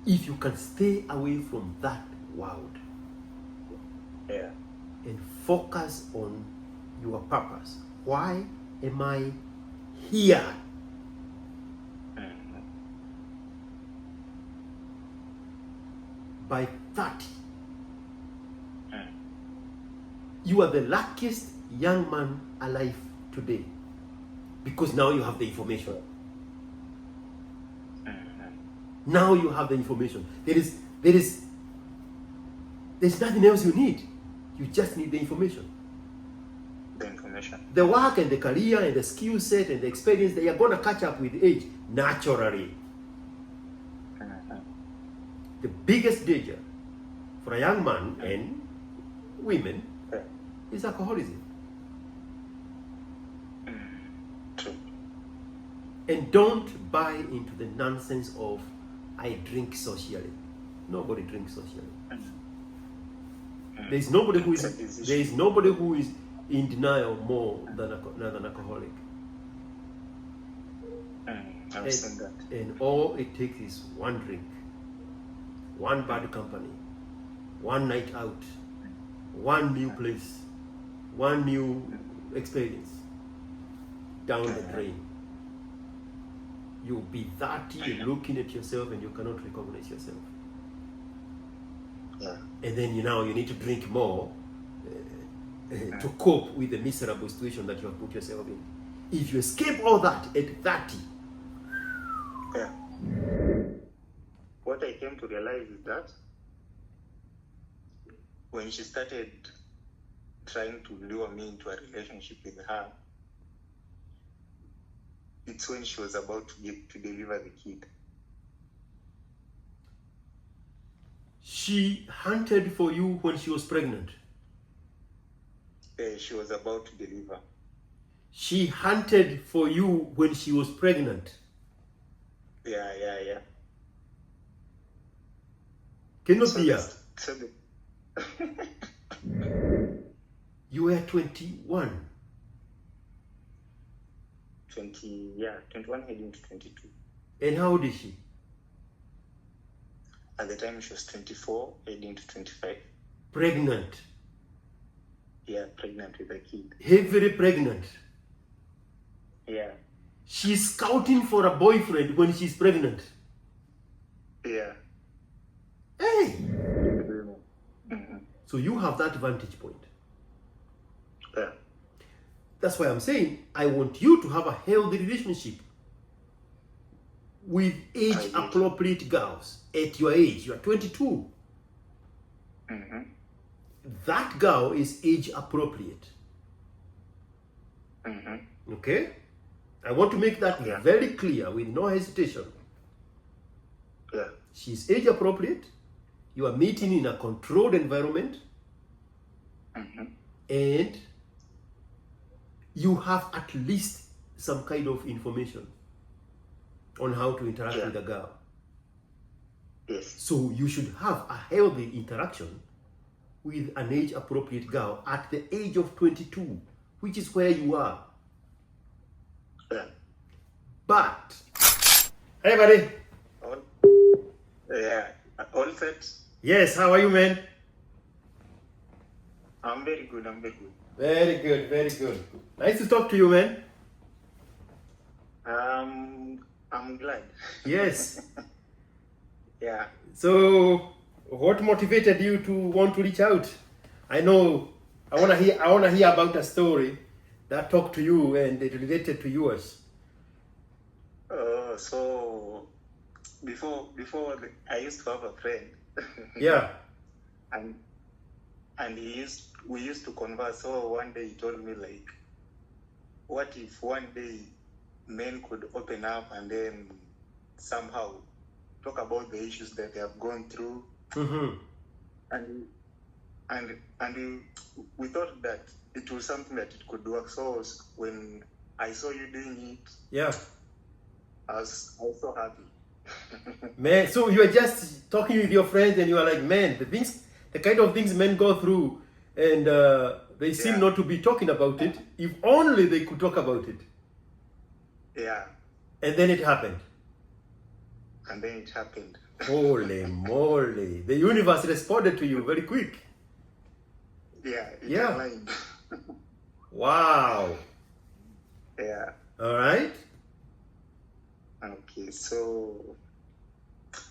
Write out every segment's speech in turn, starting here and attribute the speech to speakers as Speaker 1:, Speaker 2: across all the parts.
Speaker 1: If you can stay away from that world and focus on your purpose. Why am I here? By 30, you are the luckiest young man alive today, because now you have the information. Now you have the information. There's nothing else you need. You just need the information. The work and the career and the skill set and the experience, they are going to catch up with age naturally. The biggest danger for a young man and women is alcoholism. And don't buy into the nonsense of I drink socially. Nobody drinks socially. There is nobody who is in denial more than an alcoholic.
Speaker 2: I've seen that.
Speaker 1: And all it takes is one drink, one bad company, one night out, one new place, one new experience down the drain. You'll be 30 and looking at yourself and you cannot recognize yourself. And then you need to drink more to cope with the miserable situation that you have put yourself in. If you escape all that at 30.
Speaker 2: What I came to realize is that when she started trying to lure me into a relationship with her, it's when she was about to deliver the kid.
Speaker 1: She hunted for you when she was pregnant.
Speaker 2: She was about to deliver.
Speaker 1: She hunted for you when she was pregnant.
Speaker 2: Yeah.
Speaker 1: Can you be You were 21.
Speaker 2: 21 heading to 22.
Speaker 1: And how old is she?
Speaker 2: At the time she was 24 heading to 25.
Speaker 1: Pregnant?
Speaker 2: Yeah, pregnant with a kid.
Speaker 1: Heavily pregnant?
Speaker 2: Yeah.
Speaker 1: She's scouting for a boyfriend when she's pregnant?
Speaker 2: Yeah.
Speaker 1: Hey! So you have that vantage point.
Speaker 2: Yeah.
Speaker 1: That's why I'm saying I want you to have a healthy relationship with age-appropriate girls at your age. You are 22. That girl is age-appropriate. Okay? I want to make that very clear with no hesitation.
Speaker 2: Yeah.
Speaker 1: She's age-appropriate. You are meeting in a controlled environment. And you have at least some kind of information on how to interact with a girl.
Speaker 2: Yes.
Speaker 1: So you should have a healthy interaction with an age-appropriate girl at the age of 22, which is where you are.
Speaker 2: Yeah.
Speaker 1: But, hey buddy.
Speaker 2: All set?
Speaker 1: Yes, how are you, man?
Speaker 2: I'm very good.
Speaker 1: Very good. Nice to talk to you, man.
Speaker 2: I'm glad.
Speaker 1: Yes.
Speaker 2: Yeah.
Speaker 1: So, what motivated you to want to reach out? I know I wanna hear about a story that talked to you and it related to yours.
Speaker 2: So before I used to have a friend.
Speaker 1: Yeah.
Speaker 2: and we used to converse. So one day he told me, like, what if one day men could open up and then somehow talk about the issues that they have gone through. And we thought that it was something that it could work. So when I saw you doing it,
Speaker 1: yeah,
Speaker 2: I was so happy.
Speaker 1: Man, so you were just talking with your friends and you were like, man, the kind of things men go through, and they seem not to be talking about it. If only they could talk about it.
Speaker 2: Yeah.
Speaker 1: And then it happened.
Speaker 2: and then it happened.
Speaker 1: Holy moly. The universe responded to you very quick.
Speaker 2: Yeah, it
Speaker 1: Yeah.
Speaker 2: aligned.
Speaker 1: Wow.
Speaker 2: Yeah.
Speaker 1: All right.
Speaker 2: Okay, so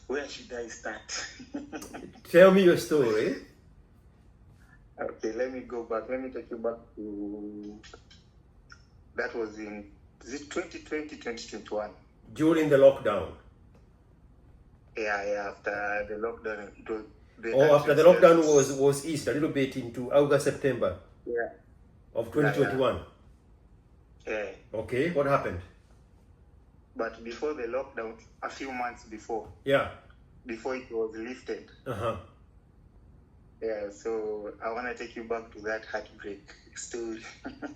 Speaker 2: where should I start?
Speaker 1: Tell me your story.
Speaker 2: Okay, let me go back. Let me take you back to, that was in, is it 2020, 2021?
Speaker 1: During the lockdown.
Speaker 2: Yeah, after the lockdown. It was
Speaker 1: After the lockdown was eased a little bit into August, September of 2021.
Speaker 2: Yeah.
Speaker 1: Okay, what happened?
Speaker 2: But before the lockdown, a few months before.
Speaker 1: Yeah.
Speaker 2: Before it was lifted.
Speaker 1: Uh-huh.
Speaker 2: Yeah, so I want to take you back to that heartbreak story.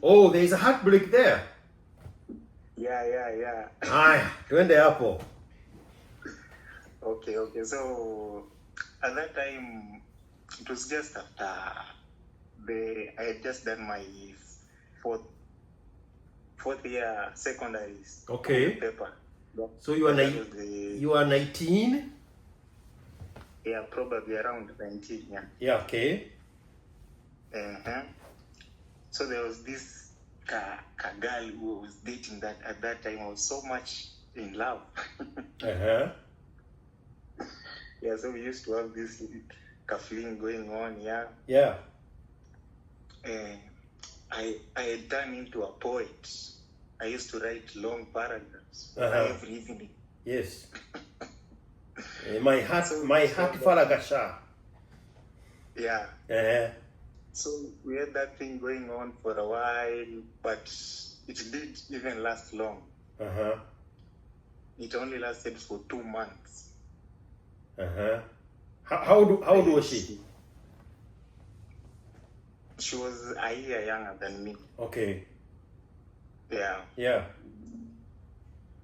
Speaker 1: Oh, there is a heartbreak there.
Speaker 2: Yeah.
Speaker 1: Aye, twende hapo.
Speaker 2: Okay. So at that time, it was just after I had just done my fourth year secondary
Speaker 1: Okay.
Speaker 2: paper.
Speaker 1: So you are 19?
Speaker 2: Yeah, probably around 19. Yeah.
Speaker 1: Yeah. Okay.
Speaker 2: So there was this girl who was dating that at that time. I was so much in love.
Speaker 1: Uh-huh.
Speaker 2: Yeah, so we used to have this cuffling going on.
Speaker 1: Yeah.
Speaker 2: I had turned into a poet. I used to write long paragraphs every evening.
Speaker 1: Yes. My heart falagasha.
Speaker 2: Yeah.
Speaker 1: Uh-huh.
Speaker 2: So we had that thing going on for a while, but it didn't even last long.
Speaker 1: Uh-huh.
Speaker 2: It only lasted for 2 months.
Speaker 1: Uh-huh. How old was she?
Speaker 2: She was a year younger than me.
Speaker 1: Okay.
Speaker 2: Yeah.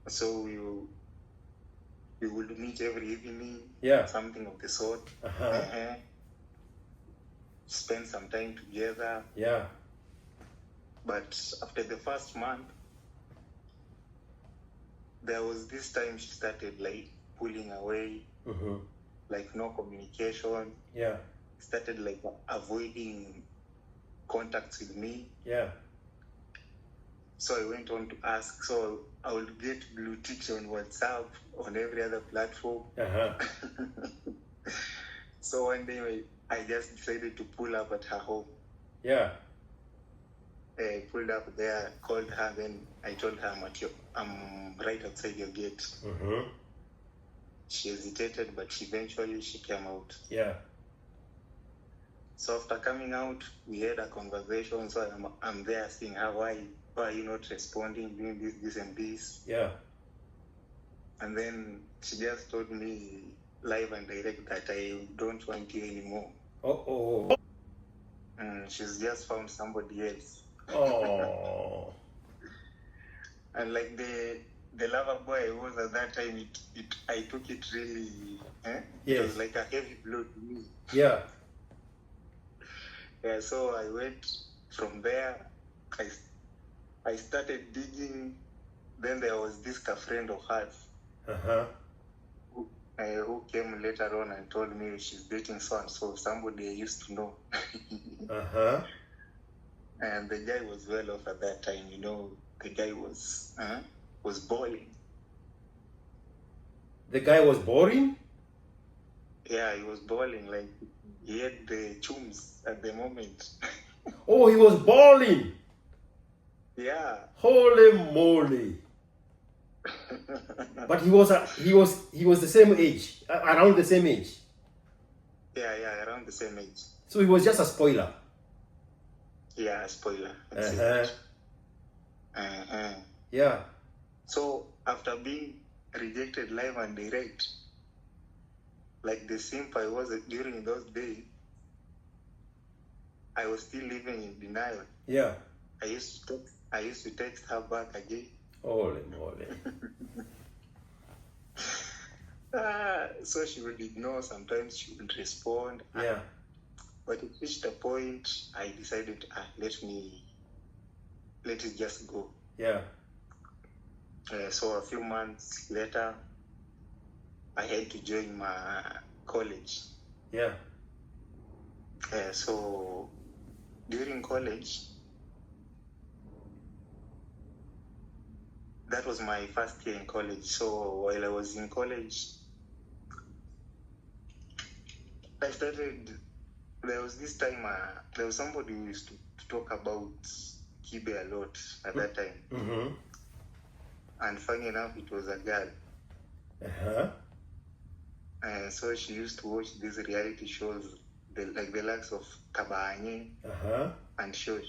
Speaker 2: So we would meet every evening.
Speaker 1: Yeah.
Speaker 2: Something of the sort. Spend some time together.
Speaker 1: Yeah.
Speaker 2: But after the first month, there was this time she started like pulling away.
Speaker 1: Mm-hmm.
Speaker 2: Like no communication.
Speaker 1: Yeah.
Speaker 2: Started like avoiding contacts with me.
Speaker 1: Yeah. So
Speaker 2: I went on to ask. So I would get blue ticks on WhatsApp, on every other platform.
Speaker 1: Uh-huh.
Speaker 2: So one day I just decided to pull up at her home.
Speaker 1: Yeah.
Speaker 2: I pulled up there, called her, then I told her I'm right outside your gate.
Speaker 1: Mm-hmm.
Speaker 2: She hesitated, but eventually she came out.
Speaker 1: Yeah.
Speaker 2: So after coming out, we had a conversation. So I'm there asking her, why are you not responding, doing this and this?
Speaker 1: Yeah.
Speaker 2: And then she just told me live and direct that I don't want you anymore.
Speaker 1: Oh.
Speaker 2: She's just found somebody else.
Speaker 1: Oh.
Speaker 2: And like the lover boy I was at that time, I took it really.
Speaker 1: Yes.
Speaker 2: It was like a heavy blow to me.
Speaker 1: Yeah.
Speaker 2: Yeah. So I went from there. I started digging. Then there was this friend of hers.
Speaker 1: Uh-huh.
Speaker 2: Who came later on and told me she's dating so somebody I used to know.
Speaker 1: Uh-huh.
Speaker 2: And the guy was well off at that time. The guy was balling.
Speaker 1: The guy was boring?
Speaker 2: Yeah, he was balling. Like he had the chums at the moment.
Speaker 1: Oh, he was balling.
Speaker 2: Yeah.
Speaker 1: Holy moly. But he was the same age, around the same age.
Speaker 2: Yeah, around the same age.
Speaker 1: So he was just a spoiler.
Speaker 2: Yeah, a spoiler.
Speaker 1: Yeah.
Speaker 2: So after being rejected live and direct, like the simp I was during those days, I was still living in denial.
Speaker 1: Yeah.
Speaker 2: I used to text her back again.
Speaker 1: Holy moly.
Speaker 2: So she would ignore, sometimes she would respond.
Speaker 1: Yeah.
Speaker 2: But it reached a point I decided, let it just go.
Speaker 1: Yeah.
Speaker 2: So a few months later, I had to join my college.
Speaker 1: Yeah.
Speaker 2: So during college, that was my first year in college. So while I was in college, there was this time, there was somebody who used to talk about Kibe a lot at that time.
Speaker 1: Mm-hmm.
Speaker 2: And funny enough, it was a girl. So she used to watch these reality shows, like the likes of Kabanye and Shosh.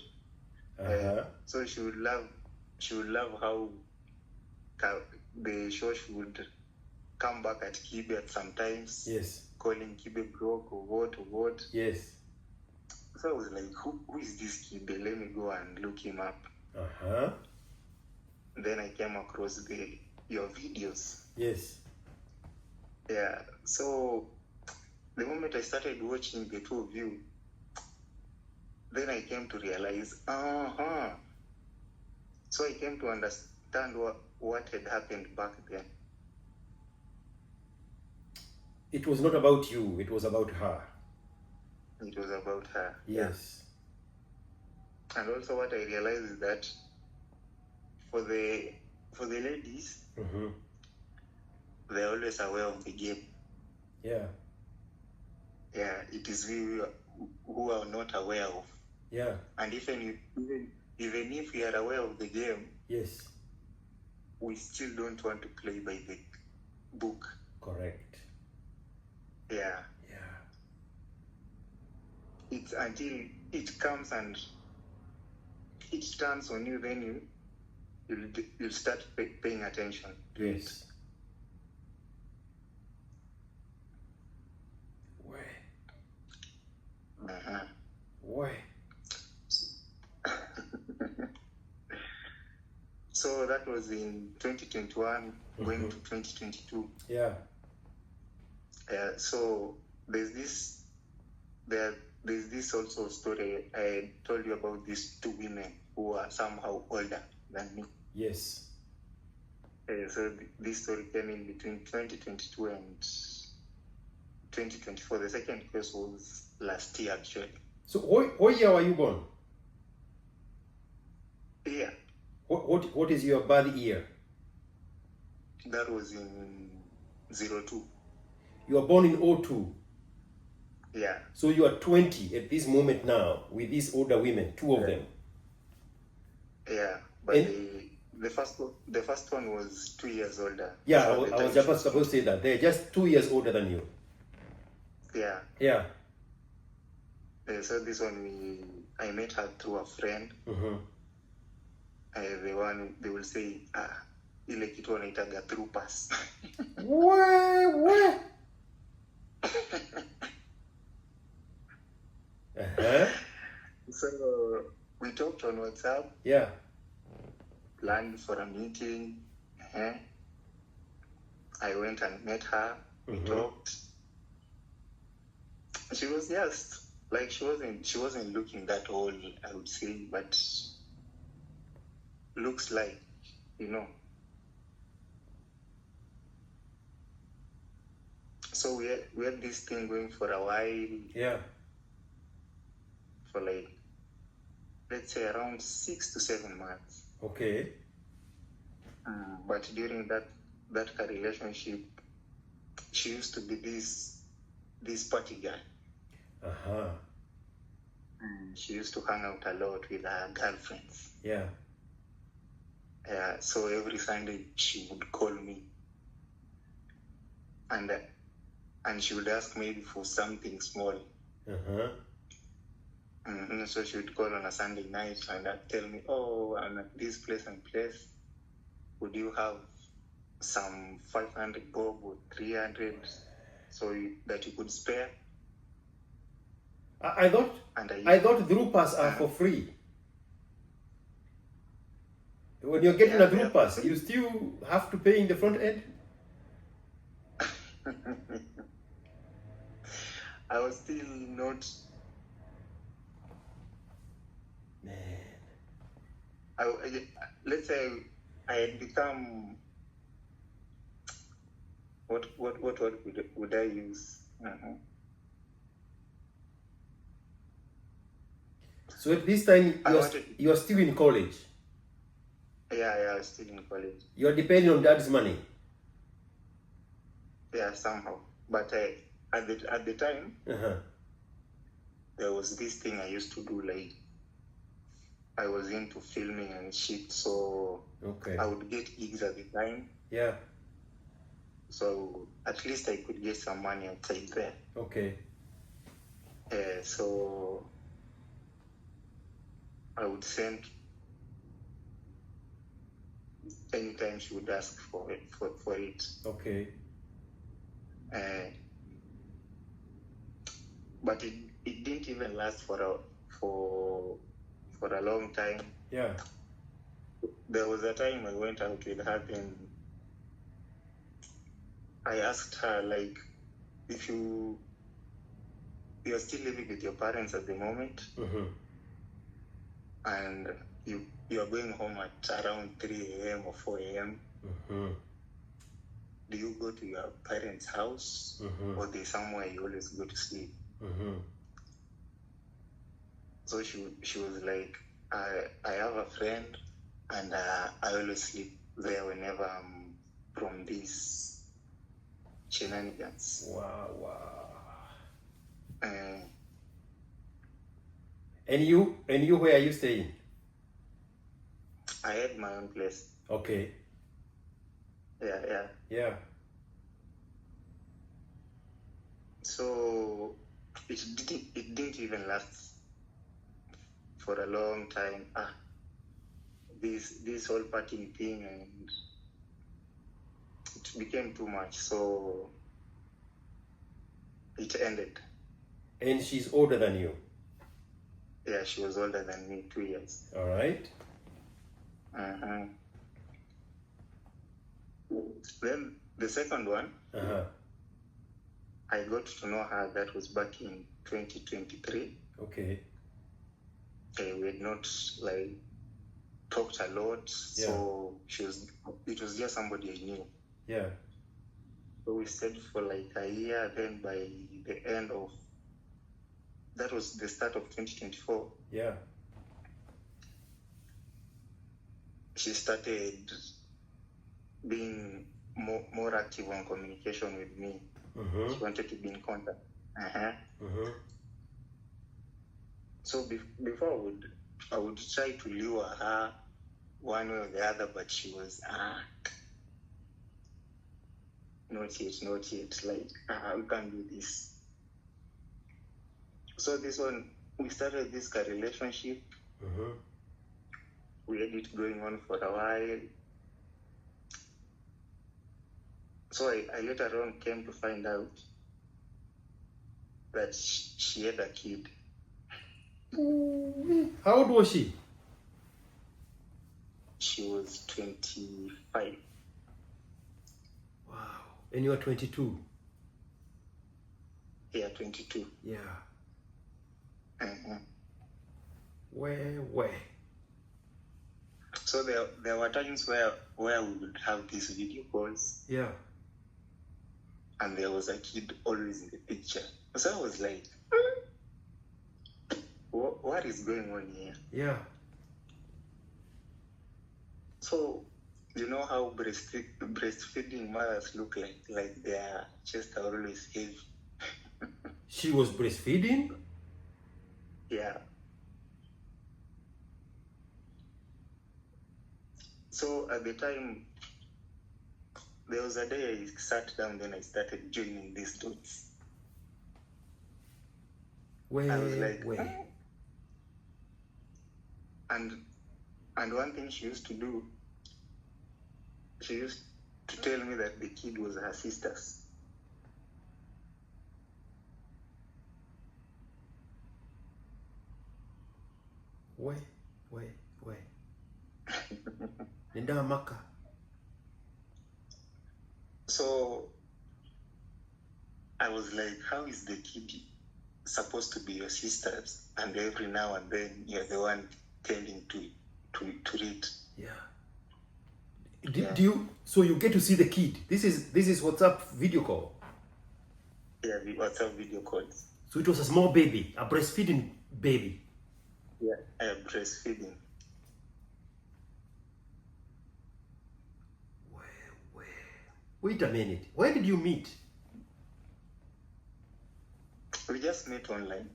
Speaker 2: So she would love how the Shosh would come back at Kibe at sometimes.
Speaker 1: Yes.
Speaker 2: Calling Kibe broke or what.
Speaker 1: Yes.
Speaker 2: So I was like, who is this Kibe? Let me go and look him up. Then I came across your videos.
Speaker 1: Yes.
Speaker 2: Yeah. So the moment I started watching the two of you, then I came to realize, So I came to understand what had happened back then.
Speaker 1: It was not about you, it was about her.
Speaker 2: It was about her.
Speaker 1: Yes.
Speaker 2: Yeah. And also what I realized is that for the ladies, they're always aware of the game.
Speaker 1: Yeah.
Speaker 2: Yeah, it is we who are not aware of.
Speaker 1: Yeah.
Speaker 2: And even if we are aware of the game,
Speaker 1: yes,
Speaker 2: we still don't want to play by the book.
Speaker 1: Correct.
Speaker 2: Yeah.
Speaker 1: Yeah.
Speaker 2: It's until it comes and it turns on you, then you'll start paying attention to it.
Speaker 1: Where? Where?
Speaker 2: So that was in 2021, going to 2022.
Speaker 1: Yeah.
Speaker 2: So there's this also story I told you about, these two women who are somehow older than me.
Speaker 1: Yes.
Speaker 2: So this story came in between 2022 and 2024. The second case was last year, actually.
Speaker 1: So what year were you born?
Speaker 2: Yeah.
Speaker 1: What is your birth year?
Speaker 2: That was in 02.
Speaker 1: You were born in 02.
Speaker 2: Yeah.
Speaker 1: So you are 20 at this moment now with these older women, two of them.
Speaker 2: Yeah, but the first one was 2 years older.
Speaker 1: Yeah, I was just supposed to say that. They're just 2 years older than you.
Speaker 2: Yeah.
Speaker 1: Yeah.
Speaker 2: So this one, I met her through a friend. They will say, ile kitu wanaitaga through pass.
Speaker 1: What?
Speaker 2: So we talked on WhatsApp.
Speaker 1: Yeah.
Speaker 2: Planned for a meeting. I went and met her. We talked. She was just like, she wasn't looking that old, I would say, but looks like, So we had this thing going for a while.
Speaker 1: Yeah.
Speaker 2: For like, let's say around 6 to 7 months.
Speaker 1: Okay.
Speaker 2: But during that relationship, she used to be this party girl. She used to hang out a lot with her girlfriends.
Speaker 1: Yeah.
Speaker 2: So every Sunday she would call me, and she would ask maybe for something small. So she would call on a Sunday night and tell me, I'm at this place and place. Would you have some 500 bob or 300 so that you could spare?
Speaker 1: I thought group pass are for free. When you're getting a group pass, you still have to pay in the front end?
Speaker 2: I was still not.
Speaker 1: Man.
Speaker 2: Let's say I had become. what would I use?
Speaker 1: So at this time, you are still in college.
Speaker 2: Yeah, I was still in college.
Speaker 1: You are depending on dad's money.
Speaker 2: Yeah, somehow. But at the time, there was this thing I used to do. Like, I was into filming and shit, so I would get gigs at the time.
Speaker 1: Yeah.
Speaker 2: So at least I could get some money outside there.
Speaker 1: Okay.
Speaker 2: So I would send anytime she would ask for it.
Speaker 1: Okay.
Speaker 2: But it didn't even last for a long time.
Speaker 1: Yeah.
Speaker 2: There was a time I went out with her, and I asked her, like, if you're still living with your parents at the moment, and you are going home at around 3 a.m. or 4 a.m., do you go to your parents' house, or there's somewhere you always go to sleep? So she was like, I have a friend, and I always sleep there whenever I'm from these shenanigans.
Speaker 1: Wow. And you, where are you staying?
Speaker 2: I had my own place.
Speaker 1: Okay.
Speaker 2: Yeah. So it didn't even last for a long time. This whole partying thing, and it became too much. So it ended.
Speaker 1: And she's older than you?
Speaker 2: Yeah, she was older than me, 2 years.
Speaker 1: All right.
Speaker 2: Then the second one, I got to know her. That was back in 2023.
Speaker 1: Okay.
Speaker 2: We had not like talked a lot, so it was just somebody I knew.
Speaker 1: Yeah.
Speaker 2: So we stayed for like a year. Then by the end of that was the start of 2024.
Speaker 1: Yeah.
Speaker 2: She started being more active on communication with me. She wanted to be in contact. So before I would try to lure her one way or the other, but she was not yet. Like, we can't do this. So this one, we started this relationship. We had it going on for a while. So I later on came to find out that she had a kid.
Speaker 1: How old was she?
Speaker 2: She was 25.
Speaker 1: Wow. And you are 22?
Speaker 2: Yeah, 22.
Speaker 1: Yeah. Where?
Speaker 2: So there were times where we would have these video calls.
Speaker 1: Yeah.
Speaker 2: And there was a kid always in the picture. So I was like, what is going on here?
Speaker 1: Yeah.
Speaker 2: So, you know how breastfeeding mothers look like their chests are always heavy.
Speaker 1: She was breastfeeding?
Speaker 2: Yeah. So at the time, there was a day I sat down, then I started joining these dots. I was like, And one thing she used to do, she used to tell me that the kid was her sister's.
Speaker 1: Wait. Nenda maka.
Speaker 2: So I was like, how is the kid supposed to be your sister's, and every now and then you're the one tending to it?
Speaker 1: Yeah. Do you? So you get to see the kid. This is WhatsApp video call.
Speaker 2: Yeah, the WhatsApp video calls.
Speaker 1: So it was a small baby, a breastfeeding baby.
Speaker 2: Yeah, breastfeeding.
Speaker 1: Wait a minute. Where did you meet?
Speaker 2: We just met online.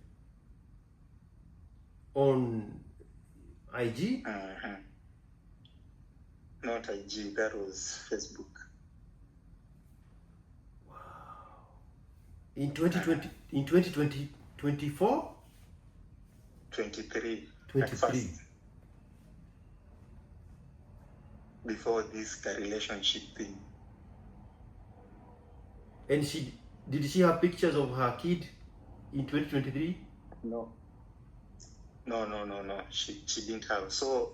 Speaker 1: On IG?
Speaker 2: Not IG, that was Facebook.
Speaker 1: Wow. In 2020, in 2020, 24?
Speaker 2: 23.
Speaker 1: 23.
Speaker 2: Before this relationship thing.
Speaker 1: And did she have pictures of her kid in 2023?
Speaker 2: No. No. She didn't have. So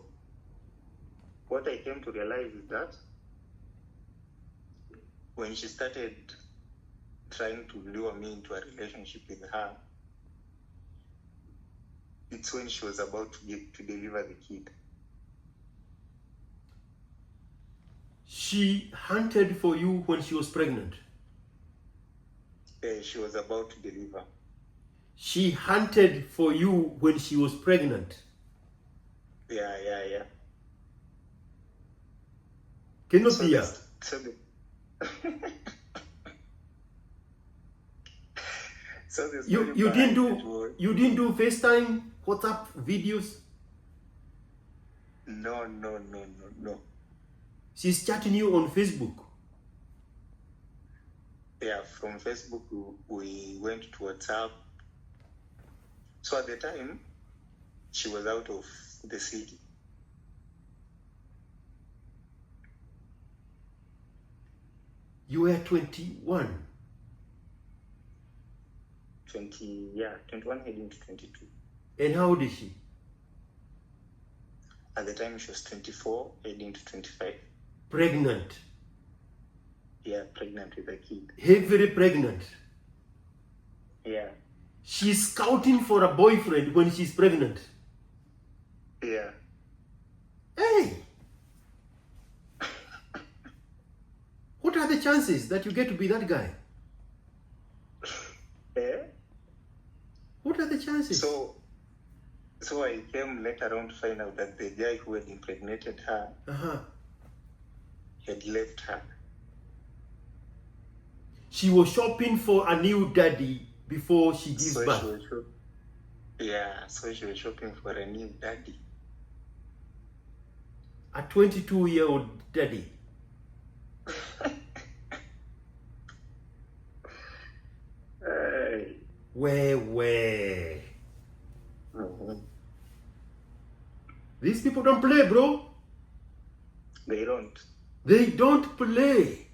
Speaker 2: what I came to realize is that when she started trying to lure me into a relationship with her, it's when she was about to deliver the kid.
Speaker 1: She hunted for you when she was pregnant.
Speaker 2: She was about to deliver.
Speaker 1: She hunted for you when she was pregnant.
Speaker 2: Yeah.
Speaker 1: Cannot be her. You didn't do FaceTime, WhatsApp videos?
Speaker 2: No.
Speaker 1: She's chatting you on Facebook.
Speaker 2: Yeah, from Facebook we went to WhatsApp. So at the time, she was out of the city.
Speaker 1: You were 21.
Speaker 2: 21 heading to 22.
Speaker 1: And how old is she?
Speaker 2: At the time, she was 24 heading to 25.
Speaker 1: Pregnant.
Speaker 2: Yeah, pregnant with a kid.
Speaker 1: Heavily pregnant.
Speaker 2: Yeah.
Speaker 1: She's scouting for a boyfriend when she's pregnant.
Speaker 2: Yeah.
Speaker 1: Hey! What are the chances that you get to be that guy? What are the chances?
Speaker 2: So I came later on to find out that the guy who had impregnated her had left her.
Speaker 1: She was shopping for a new daddy before she gives birth.
Speaker 2: So she was shopping for a new daddy.
Speaker 1: A 22-year-old daddy. Where? These people don't play, bro.
Speaker 2: They don't.
Speaker 1: They don't play.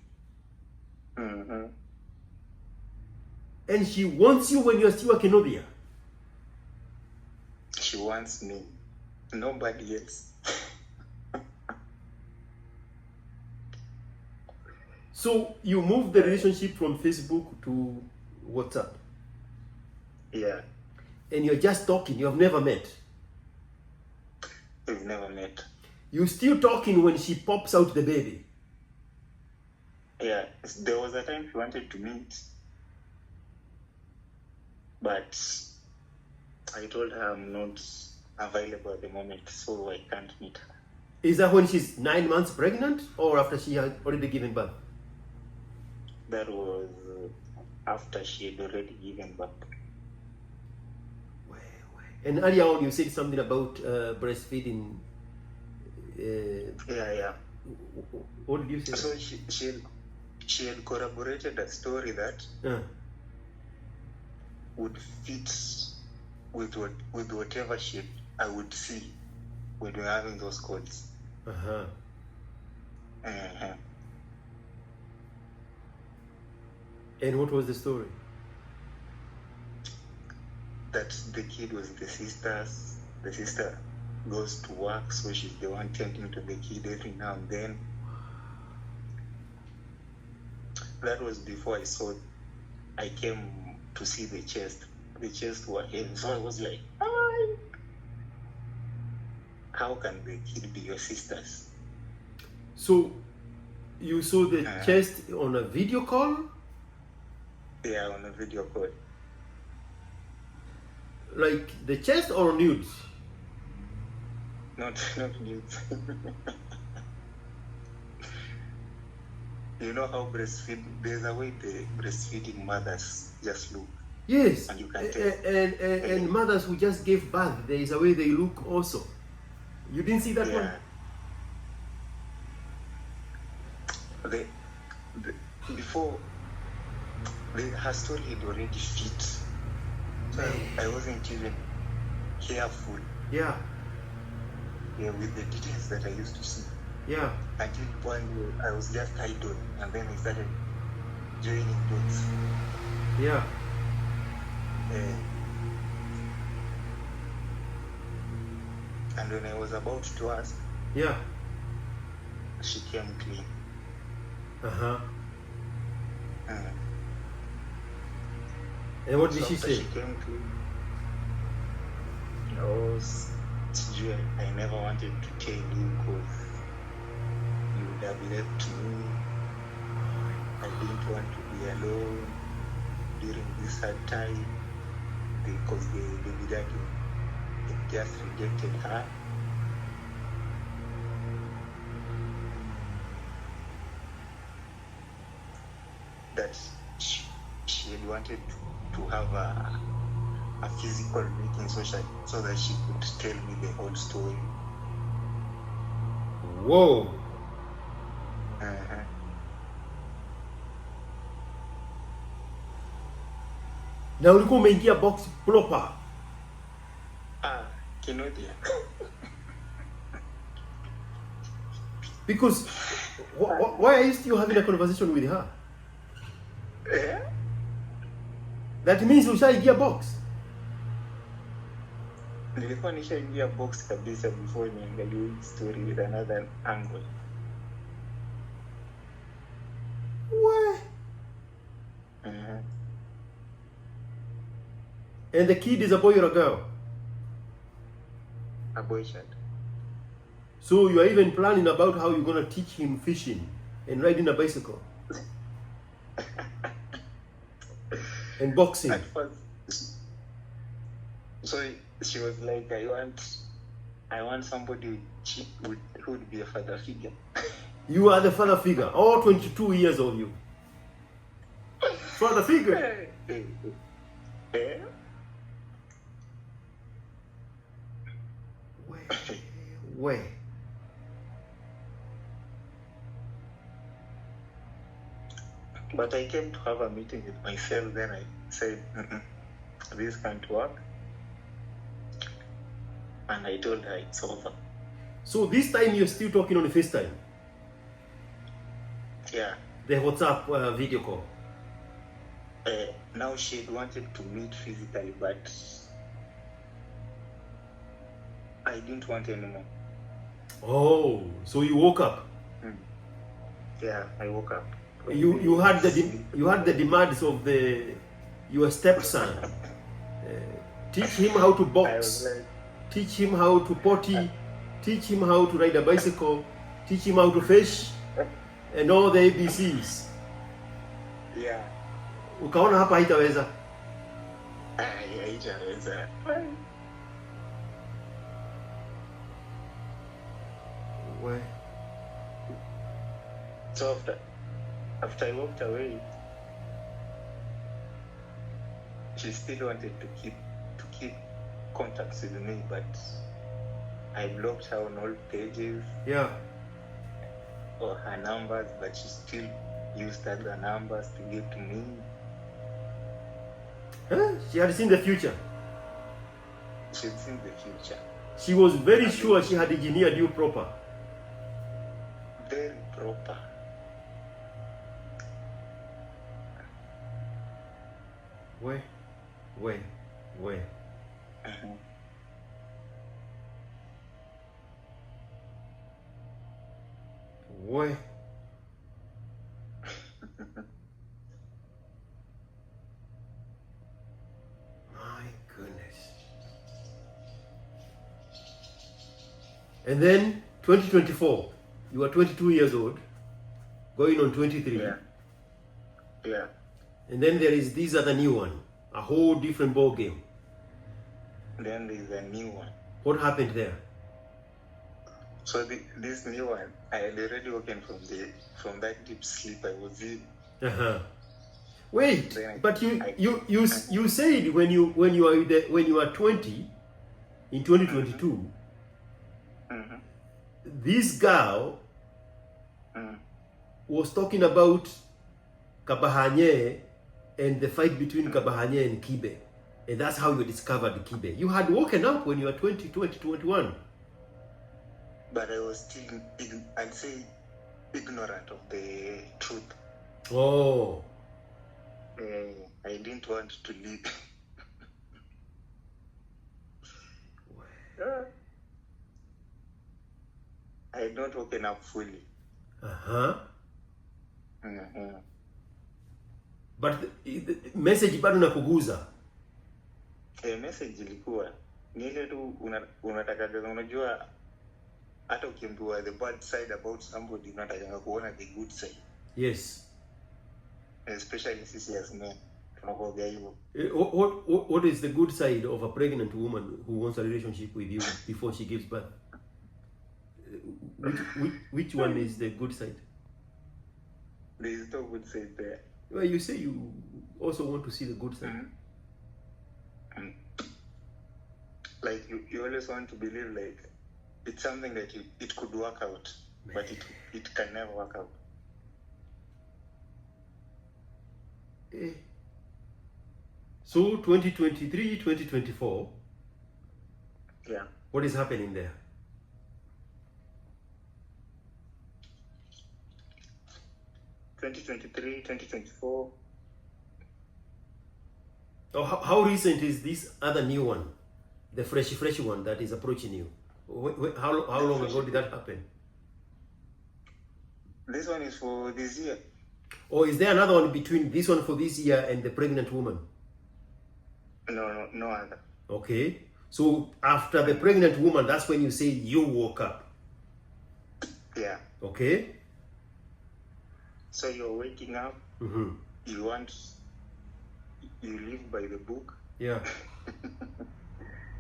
Speaker 1: And she wants you when you're still a Kenobia.
Speaker 2: She wants me. Nobody else.
Speaker 1: So you moved the relationship from Facebook to WhatsApp.
Speaker 2: Yeah.
Speaker 1: And you're just talking. You have never met.
Speaker 2: We've never met.
Speaker 1: You're still talking when she pops out the baby.
Speaker 2: Yeah. There was a time she wanted to meet. But I told her I'm not available at the moment, so I can't meet her.
Speaker 1: Is that when she's 9 months pregnant or after she had already given birth?
Speaker 2: That was after she had already given birth.
Speaker 1: And earlier on you said something about breastfeeding.
Speaker 2: Yeah.
Speaker 1: What did you say?
Speaker 2: So she had corroborated a story that would fit with whatever I would see when we were having those calls.
Speaker 1: And what was the story?
Speaker 2: That the kid was the sister's. The sister goes to work, so she's the one tending to the kid every now and then. That was before I came to see the chest. The chest were heavy, so I was like, how can the kid be your sister's?
Speaker 1: So You saw the chest on a video call?
Speaker 2: Yeah, on a video call.
Speaker 1: Like the chest or nudes?
Speaker 2: Not nudes. You know how there's a way the breastfeeding mothers just look.
Speaker 1: Yes,
Speaker 2: And you can tell.
Speaker 1: and mothers who just gave birth, there is a way they look also. You didn't see that one?
Speaker 2: Before, her story had already fit. So I wasn't even careful.
Speaker 1: Yeah.
Speaker 2: Yeah, with the details that I used to see.
Speaker 1: Yeah.
Speaker 2: Until one day I was just idle, and then I started joining dots.
Speaker 1: Yeah.
Speaker 2: And when I was about to ask,
Speaker 1: yeah,
Speaker 2: she came clean.
Speaker 1: And what did she say?
Speaker 2: She came clean. I never wanted to tell you because you would have left me. I didn't want to be alone during this hard time because the baby daddy had just rejected her. That she had wanted to have a physical meeting so that she could tell me the whole story.
Speaker 1: Whoa. Na ulikuwa umeingia box proper.
Speaker 2: Kinodia.
Speaker 1: Because why are you still having a conversation with her? That means ushaingia box.
Speaker 2: Nilikuwa nishaingia box kabisa before niangalie hii story with another angle.
Speaker 1: What? And the kid is a boy or a girl?
Speaker 2: A boy child.
Speaker 1: So you are even planning about how you're going to teach him fishing and riding a bicycle? And boxing?
Speaker 2: At first, so she was like, I want somebody who would be a father figure.
Speaker 1: You are the father figure. All 22 years of you. Father figure. Where?
Speaker 2: But I came to have a meeting with myself. Then I said, this can't work. And I told her it's over.
Speaker 1: So this time you're still talking on the FaceTime?
Speaker 2: Yeah.
Speaker 1: The WhatsApp video call?
Speaker 2: Now she wanted to meet physically, but I didn't want anymore.
Speaker 1: Oh, so you woke up?
Speaker 2: Yeah, I woke up.
Speaker 1: You had the demands of your stepson. Teach him how to box. Teach him how to potty. Teach him how to ride a bicycle. Teach him how to fish, and all the ABCs.
Speaker 2: Yeah.
Speaker 1: Ukaona hapa haitaweza.
Speaker 2: Haitaweza.
Speaker 1: Where?
Speaker 2: So after I walked away, she still wanted to keep contacts with me, but I blocked her on all pages.
Speaker 1: Yeah.
Speaker 2: Or her numbers, but she still used other numbers to get to me.
Speaker 1: Huh? She had seen the future.
Speaker 2: She had seen the future.
Speaker 1: She was very sure she had engineered you proper.
Speaker 2: Very proper.
Speaker 1: Where? Where? My goodness. And then 2024, you are 22 years old, going on 23.
Speaker 2: Yeah. Yeah.
Speaker 1: And then there is this other new one, a whole different ball game.
Speaker 2: Then there's a new one.
Speaker 1: What happened there?
Speaker 2: So this new one, I had already woken from that deep sleep I was in.
Speaker 1: Wait, but you said when you are 20 in 2022, this girl was talking about Kabahanye and the fight between Kabahanye and Kibe, and that's how you discovered Kibe. You had woken up when you were 21.
Speaker 2: But I was still, I'd say, ignorant of the truth.
Speaker 1: Oh.
Speaker 2: I didn't want to leave. I had not woken up fully.
Speaker 1: But the message bado nakuguza.
Speaker 2: Message ilikuwa ni ile tu unataka unajua hata ukiambiwa the bad side about somebody unataka kuona the good side.
Speaker 1: Yes.
Speaker 2: Especially sisi as men. Tunakuwa hivyo.
Speaker 1: What is the good side of a pregnant woman who wants a relationship with you before she gives birth? Which one is the good side?
Speaker 2: There is no good side there.
Speaker 1: Well, you say you also want to see the good side.
Speaker 2: Like you always want to believe like it's something that it could work out, but it can never work out.
Speaker 1: So 2023, 2024.
Speaker 2: Yeah.
Speaker 1: What is happening there?
Speaker 2: (2023, 2024).
Speaker 1: Oh, how recent is this other new one, the fresh one that is approaching you? How long ago did that happen?
Speaker 2: This one is for this year.
Speaker 1: Or is there another one between this one for this year and the pregnant woman?
Speaker 2: No other.
Speaker 1: Okay. So after the pregnant woman, that's when you say you woke up.
Speaker 2: Yeah.
Speaker 1: Okay.
Speaker 2: So you're waking up. You live by the book.
Speaker 1: Yeah.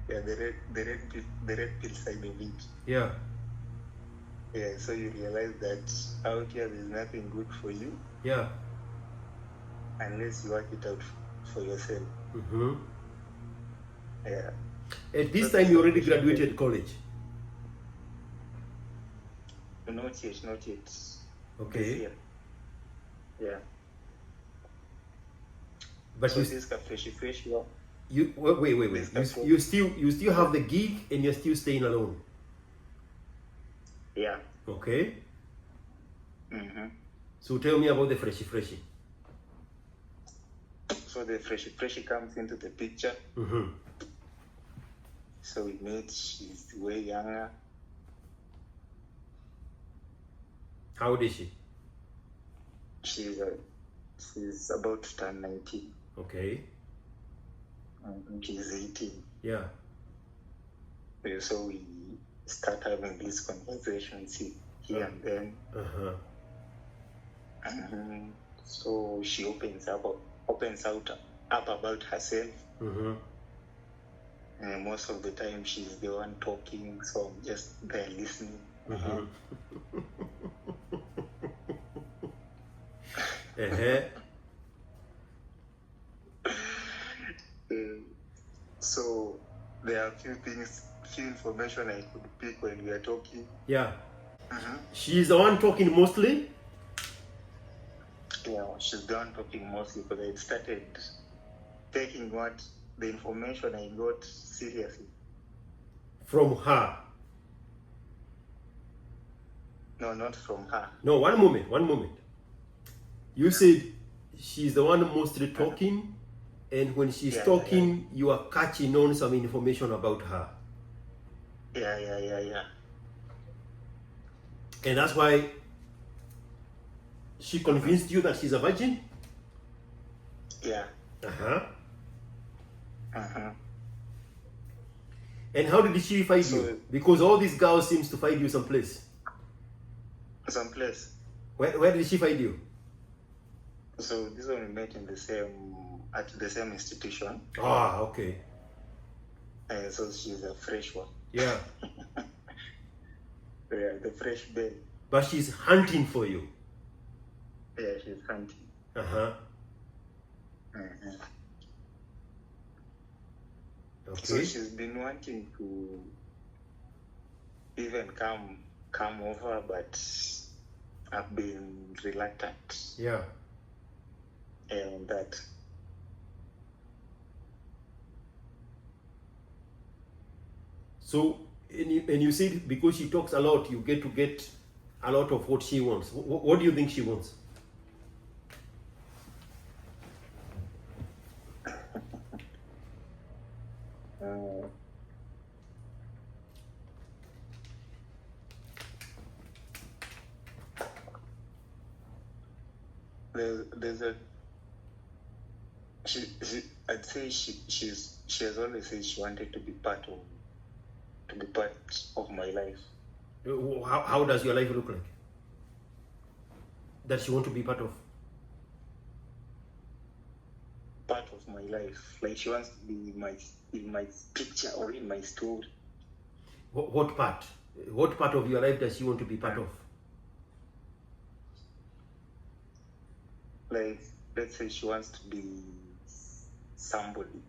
Speaker 2: Yeah, the red pill side of it.
Speaker 1: Yeah.
Speaker 2: Yeah, so you realize that out here there's nothing good for you.
Speaker 1: Yeah.
Speaker 2: Unless you work it out for yourself. Yeah.
Speaker 1: At this time, you already graduated college.
Speaker 2: Not yet.
Speaker 1: Okay.
Speaker 2: Yeah.
Speaker 1: But
Speaker 2: so this fresh.
Speaker 1: You wait. You still have the gig and you're still staying alone.
Speaker 2: Yeah.
Speaker 1: Okay. So tell me about the freshy.
Speaker 2: So the freshy comes into the picture. So we meet. She's way younger.
Speaker 1: How old is she?
Speaker 2: She's about to turn 19.
Speaker 1: Okay.
Speaker 2: She's 18.
Speaker 1: Yeah.
Speaker 2: So we start having these conversations here and then. So she opens out about herself. And most of the time she's the one talking, so I'm just there listening. So there are a few information I could pick when we are talking.
Speaker 1: Yeah. She's the one talking mostly?
Speaker 2: Yeah, she's the one talking mostly because I started taking the information I got seriously.
Speaker 1: From her?
Speaker 2: No, not from her.
Speaker 1: No, one moment. You said she's the one mostly talking, and when she's talking, you are catching on some information about her.
Speaker 2: Yeah.
Speaker 1: And that's why she convinced you that she's a virgin?
Speaker 2: Yeah.
Speaker 1: And how did she find you? Because all these girls seems to find you someplace.
Speaker 2: Someplace.
Speaker 1: Where did she find you?
Speaker 2: So this one we met in at the same institution.
Speaker 1: Ah, okay.
Speaker 2: So she's a fresh one.
Speaker 1: Yeah.
Speaker 2: Yeah, the fresh babe.
Speaker 1: But she's hunting for you.
Speaker 2: Yeah, she's hunting.
Speaker 1: Uh-huh.
Speaker 2: Mhm.
Speaker 1: Okay.
Speaker 2: So she's been wanting to even come over, but I've been reluctant.
Speaker 1: Yeah.
Speaker 2: And that.
Speaker 1: So, and you said because she talks a lot, you get a lot of what she wants. What do you think she wants?
Speaker 2: There's a she I'd say she has always said she wanted to be part of my life.
Speaker 1: How does your life look like? That she want to be part of?
Speaker 2: Part of my life. Like she wants to be in my picture or in my story.
Speaker 1: What part? What part of your life does she want to be part of?
Speaker 2: Like, let's say she wants to be somebody.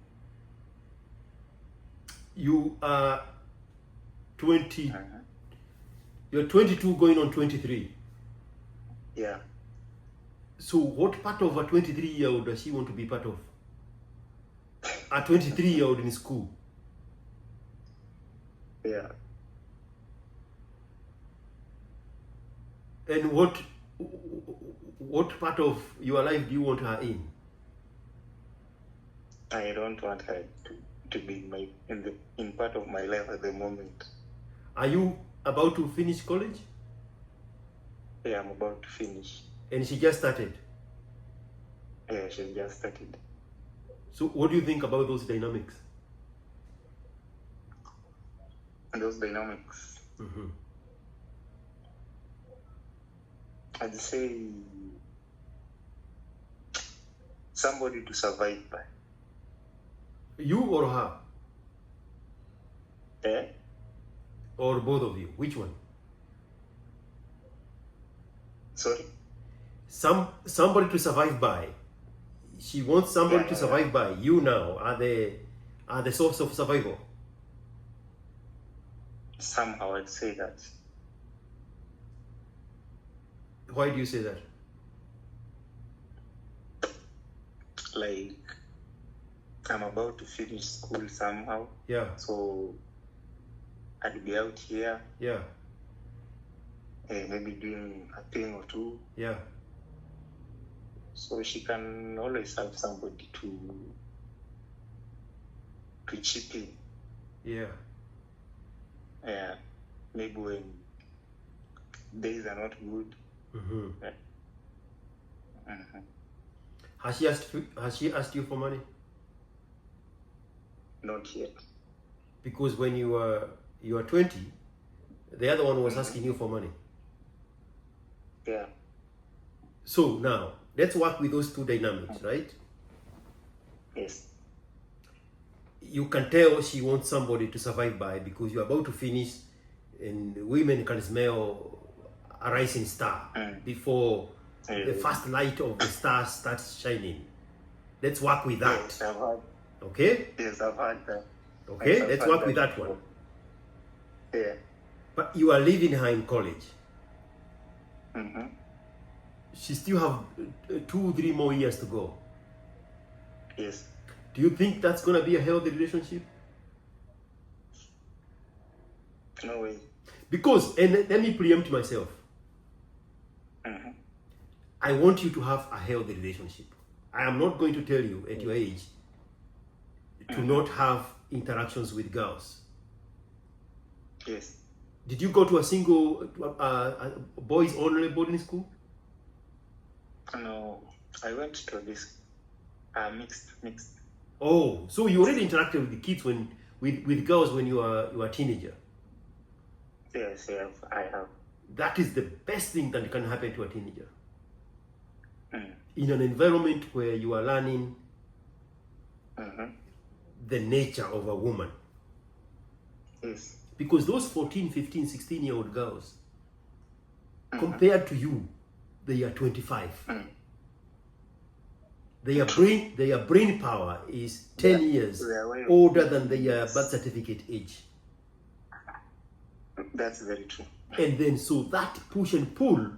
Speaker 1: You are 20.
Speaker 2: Uh-huh.
Speaker 1: You're 22 going on 23.
Speaker 2: Yeah.
Speaker 1: So what part of a 23-year-old does she want to be part of? A 23-year-old in school?
Speaker 2: Yeah.
Speaker 1: And what part of your life do you want her in?
Speaker 2: I don't want her to be in part of my life at the moment.
Speaker 1: Are you about to finish college?
Speaker 2: Yeah, I'm about to finish.
Speaker 1: And she just started?
Speaker 2: Yeah, she just started.
Speaker 1: So what do you think about those dynamics?
Speaker 2: Those dynamics?
Speaker 1: Mm-hmm.
Speaker 2: I'd say somebody to survive by.
Speaker 1: You or her?
Speaker 2: Eh?
Speaker 1: Or both of you? Which one?
Speaker 2: Sorry?
Speaker 1: Somebody to survive by. She wants somebody to survive by. You now are the source of survival.
Speaker 2: Somehow I'd say that.
Speaker 1: Why do you say that?
Speaker 2: Like, I'm about to finish school somehow.
Speaker 1: Yeah.
Speaker 2: So I'd be out here.
Speaker 1: Yeah.
Speaker 2: Maybe doing a thing or two.
Speaker 1: Yeah.
Speaker 2: So she can always have somebody to chip in.
Speaker 1: Yeah.
Speaker 2: Yeah. Maybe when days are not good.
Speaker 1: Mm-hmm.
Speaker 2: Yeah. Mm-hmm.
Speaker 1: Has she asked you for money?
Speaker 2: Not yet.
Speaker 1: Because when you were 20, the other one was asking you for money.
Speaker 2: Yeah.
Speaker 1: So now let's work with those two dynamics, right?
Speaker 2: Yes.
Speaker 1: You can tell she wants somebody to survive by because you're about to finish, and women can smell a rising star before the first light of the star starts shining. Let's work with that.
Speaker 2: Yes, I've heard.
Speaker 1: Okay?
Speaker 2: Yes, I've heard that.
Speaker 1: Okay, let's work with that one.
Speaker 2: Yeah.
Speaker 1: But you are leaving her in college.
Speaker 2: Mm-hmm.
Speaker 1: She still have 2-3 more years to go.
Speaker 2: Yes.
Speaker 1: Do you think that's gonna be a healthy relationship?
Speaker 2: No way.
Speaker 1: Because, and let me preempt myself.
Speaker 2: Mm-hmm.
Speaker 1: I want you to have a healthy relationship. I am not going to tell you at your age to not have interactions with girls.
Speaker 2: Yes.
Speaker 1: Did you go to a single boys only boarding school?
Speaker 2: No, I went to this mixed.
Speaker 1: Oh, so you already interacted with the kids with girls when you were a teenager.
Speaker 2: Yes, I have.
Speaker 1: That is the best thing that can happen to a teenager.
Speaker 2: Mm.
Speaker 1: In an environment where you are learning the nature of a woman.
Speaker 2: Yes.
Speaker 1: Because those 14, 15, 16-year-old girls, compared to you, they are 25. Their brain power is 10 years older than their birth certificate age.
Speaker 2: That's very true.
Speaker 1: And then so that push and pull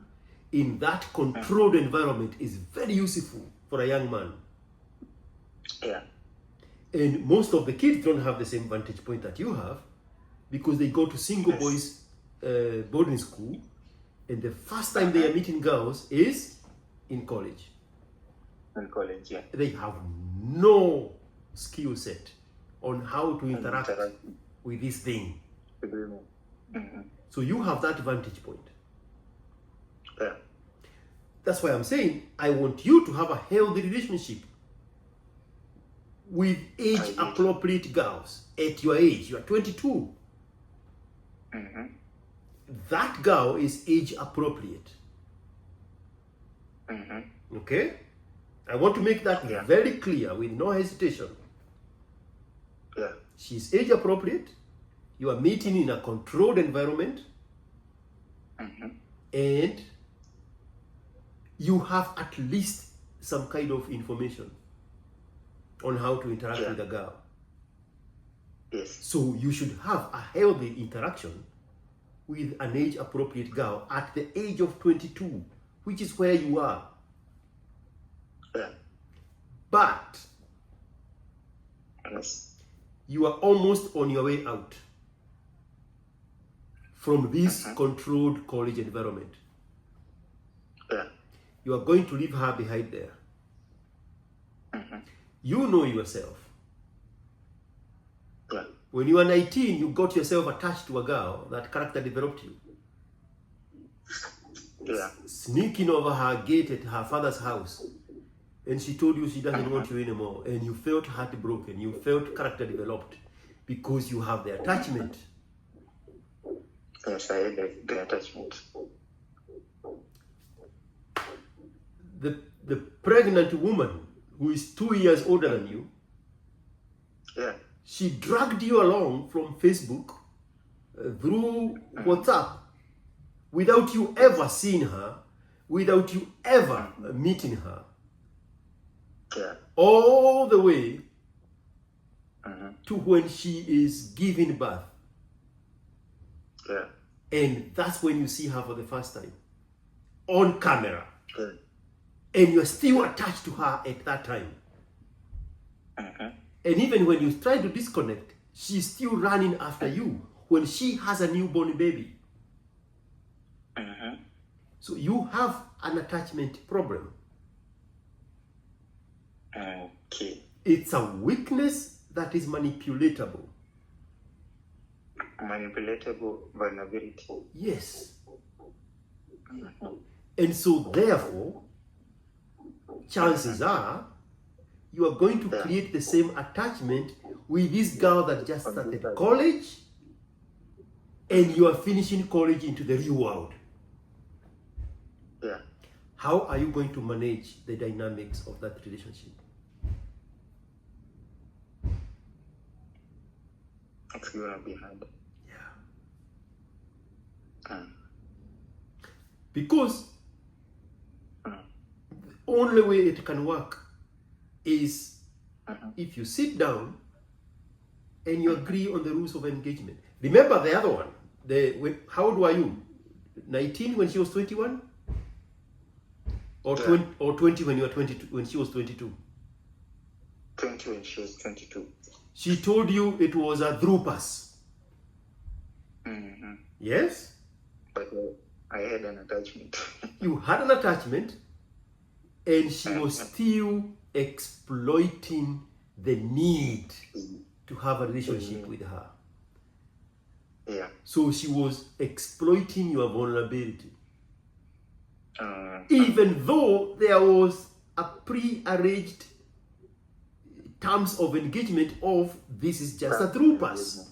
Speaker 1: in that controlled environment is very useful for a young man.
Speaker 2: Yeah.
Speaker 1: And most of the kids don't have the same vantage point that you have, because they go to single boys boarding school, and the first time they are meeting girls is in college.
Speaker 2: In college, yeah.
Speaker 1: They have no skill set on how to interact with this thing. So you have that vantage point.
Speaker 2: Yeah.
Speaker 1: That's why I'm saying I want you to have a healthy relationship with age-appropriate girls at your age. You are 22. That girl is age-appropriate. Okay? I want to make that very clear with no hesitation.
Speaker 2: Yeah.
Speaker 1: She's age-appropriate. You are meeting in a controlled environment. And you have at least some kind of information on how to interact with a girl.
Speaker 2: Yes.
Speaker 1: So you should have a healthy interaction with an age-appropriate girl at the age of 22, which is where you are.
Speaker 2: Yeah.
Speaker 1: But
Speaker 2: Yes.
Speaker 1: you are almost on your way out from this controlled college environment.
Speaker 2: Yeah.
Speaker 1: You are going to leave her behind there. You know yourself.
Speaker 2: Yeah.
Speaker 1: When you were 19, you got yourself attached to a girl. That character developed you.
Speaker 2: Yeah.
Speaker 1: Sneaking over her gate at her father's house. And she told you she doesn't want you anymore. And you felt heartbroken. You felt character developed because you have the attachment.
Speaker 2: Yes, I had the attachment.
Speaker 1: The pregnant woman who is 2 years older than you,
Speaker 2: Yeah.
Speaker 1: she dragged you along from Facebook through WhatsApp without you ever seeing her, without you ever meeting her,
Speaker 2: Yeah.
Speaker 1: all the way to when she is giving birth.
Speaker 2: Yeah.
Speaker 1: And that's when you see her for the first time on camera.
Speaker 2: Good.
Speaker 1: And you're still attached to her at that time. And even when you try to disconnect, she's still running after you when she has a newborn baby. So you have an attachment problem.
Speaker 2: Okay.
Speaker 1: It's a weakness that is manipulatable.
Speaker 2: Manipulatable vulnerability.
Speaker 1: Yes. And so therefore, chances are you are going to create the same attachment with this girl that just started college, and you are finishing college into the real world.
Speaker 2: Yeah.
Speaker 1: How are you going to manage the dynamics of that relationship?
Speaker 2: It's gonna be hard.
Speaker 1: Yeah. Because the only way it can work is if you sit down and you agree on the rules of engagement. Remember the other one. How old were you? 19 when she was 21? Or 20 when you were 22? When she was 22?
Speaker 2: 20 when she was 22.
Speaker 1: She told you it was a through pass. Yes?
Speaker 2: But I had an attachment.
Speaker 1: You had an attachment, and she was still exploiting the need to have a relationship with her.
Speaker 2: Yeah.
Speaker 1: So she was exploiting your vulnerability. Even though there was a pre-arranged terms of engagement of this is just a through pass.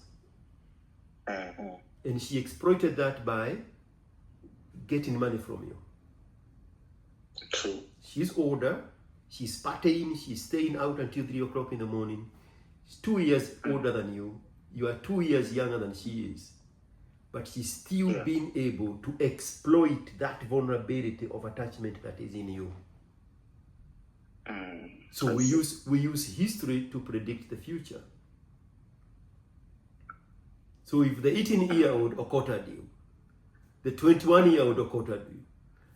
Speaker 1: And she exploited that by getting money from you.
Speaker 2: True.
Speaker 1: She's older, she's partying, she's staying out until 3 o'clock in the morning. She's 2 years older than you. You are 2 years younger than she is. But she's still being able to exploit that vulnerability of attachment that is in you. So we use history to predict the future. So if the 18-year-old occulted you, the 21-year-old occulted you,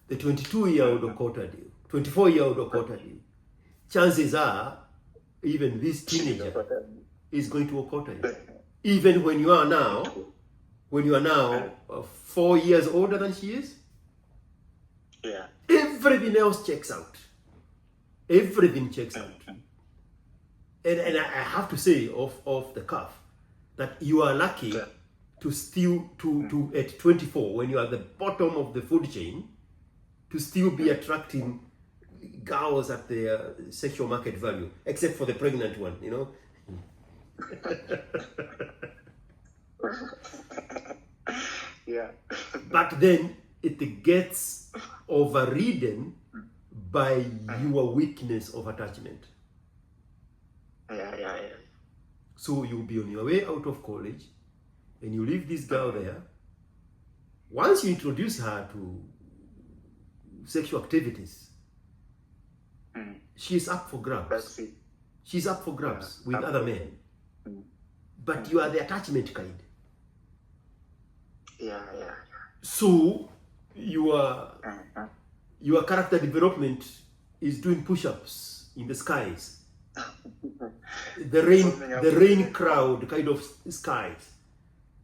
Speaker 1: the 22-year-old occulted you, 24-year-old occulted you, chances are even this teenager is going to occult you. Even when you are now 4 years older than she is, everything else checks out. Everything checks out. And I have to say off the cuff that you are lucky to still to at 24, when you are at the bottom of the food chain, to still be attracting girls at their sexual market value, except for the pregnant one, you know. But then it gets overridden by your weakness of attachment. So you'll be on your way out of college and you leave this girl there. Once you introduce her to sexual activities, she's up for grabs. She's up for grabs with other men. But you are the attachment kind. So your character development is doing push-ups in the skies. The rain crowd kind of skies.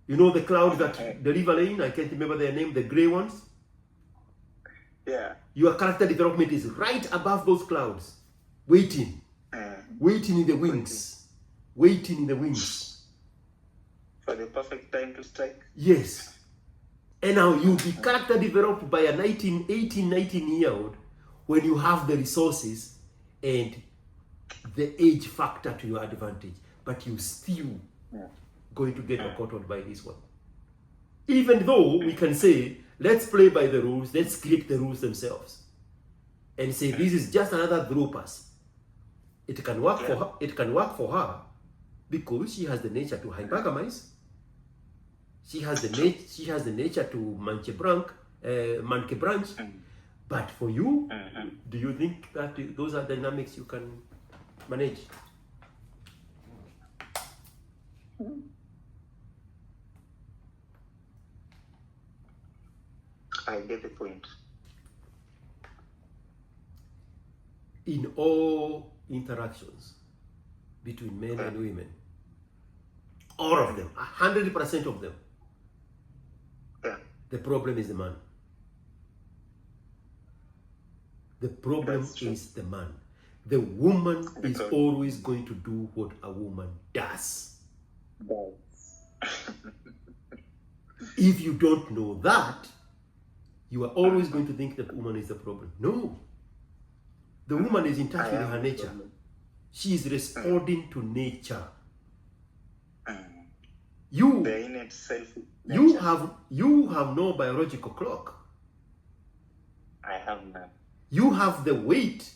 Speaker 1: You know the clouds that deliver rain? I can't remember their name, the grey ones. Your character development is right above those clouds, waiting in the wings, waiting in the wings.
Speaker 2: For the perfect time to strike.
Speaker 1: Yes. And now you'll be character developed by a 19-year-old when you have the resources and the age factor to your advantage. But you still going to get occulted by this one. Even though we can say, let's play by the rules, let's create the rules themselves. And say, this is just another groupers. It can work for her. It can work for her because she has the nature to hypergamize. She has the nature to monkey branch. But for you, do you think that those are dynamics you can manage?
Speaker 2: I get the point.
Speaker 1: In all interactions between men and women, all of them, 100% of them, the problem is the man. The problem is the man. The woman is always going to do what a woman does. If you don't know that, you are always going to think that woman is the problem. No. The woman is in touch with her nature. She is responding to nature. You have no biological clock.
Speaker 2: I have none.
Speaker 1: You have the weight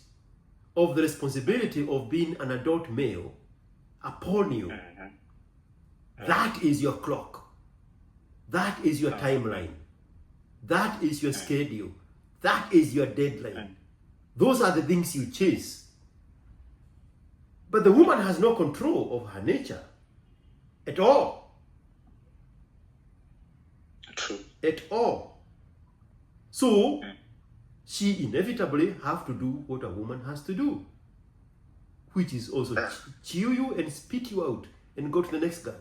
Speaker 1: of the responsibility of being an adult male upon you. That is your clock. That is your timeline. That is your schedule. That is your deadline. Those are the things you chase. But the woman has no control of her nature at all.
Speaker 2: True.
Speaker 1: At all. So, she inevitably have to do what a woman has to do, which is also chew you and spit you out and go to the next guy.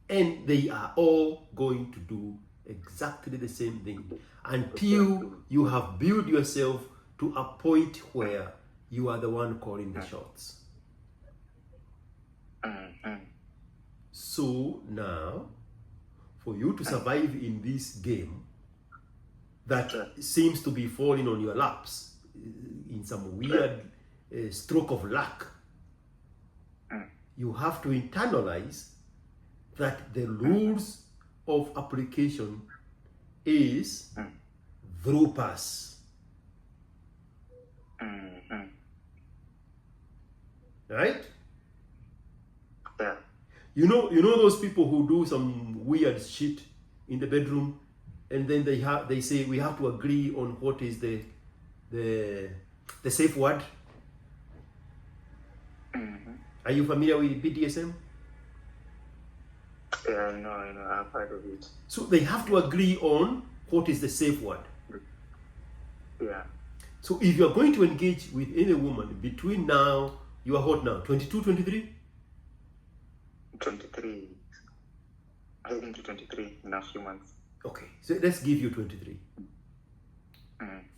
Speaker 1: And they are all going to do exactly the same thing until you have built yourself to a point where you are the one calling the shots. So now, for you to survive in this game that seems to be falling on your laps in some weird stroke of luck, you have to internalize that the rules of application is drupas. Right?
Speaker 2: Yeah.
Speaker 1: You know those people who do some weird shit in the bedroom, and then they say we have to agree on what is the safe word. Are you familiar with BDSM?
Speaker 2: Yeah, I know, I've heard of it.
Speaker 1: So they have to agree on what is the safe word.
Speaker 2: Yeah.
Speaker 1: So if you're going to engage with any woman between now, you are what now? 22, 23?
Speaker 2: 23. Heading to 23 in a few months.
Speaker 1: Okay, so let's give you 23.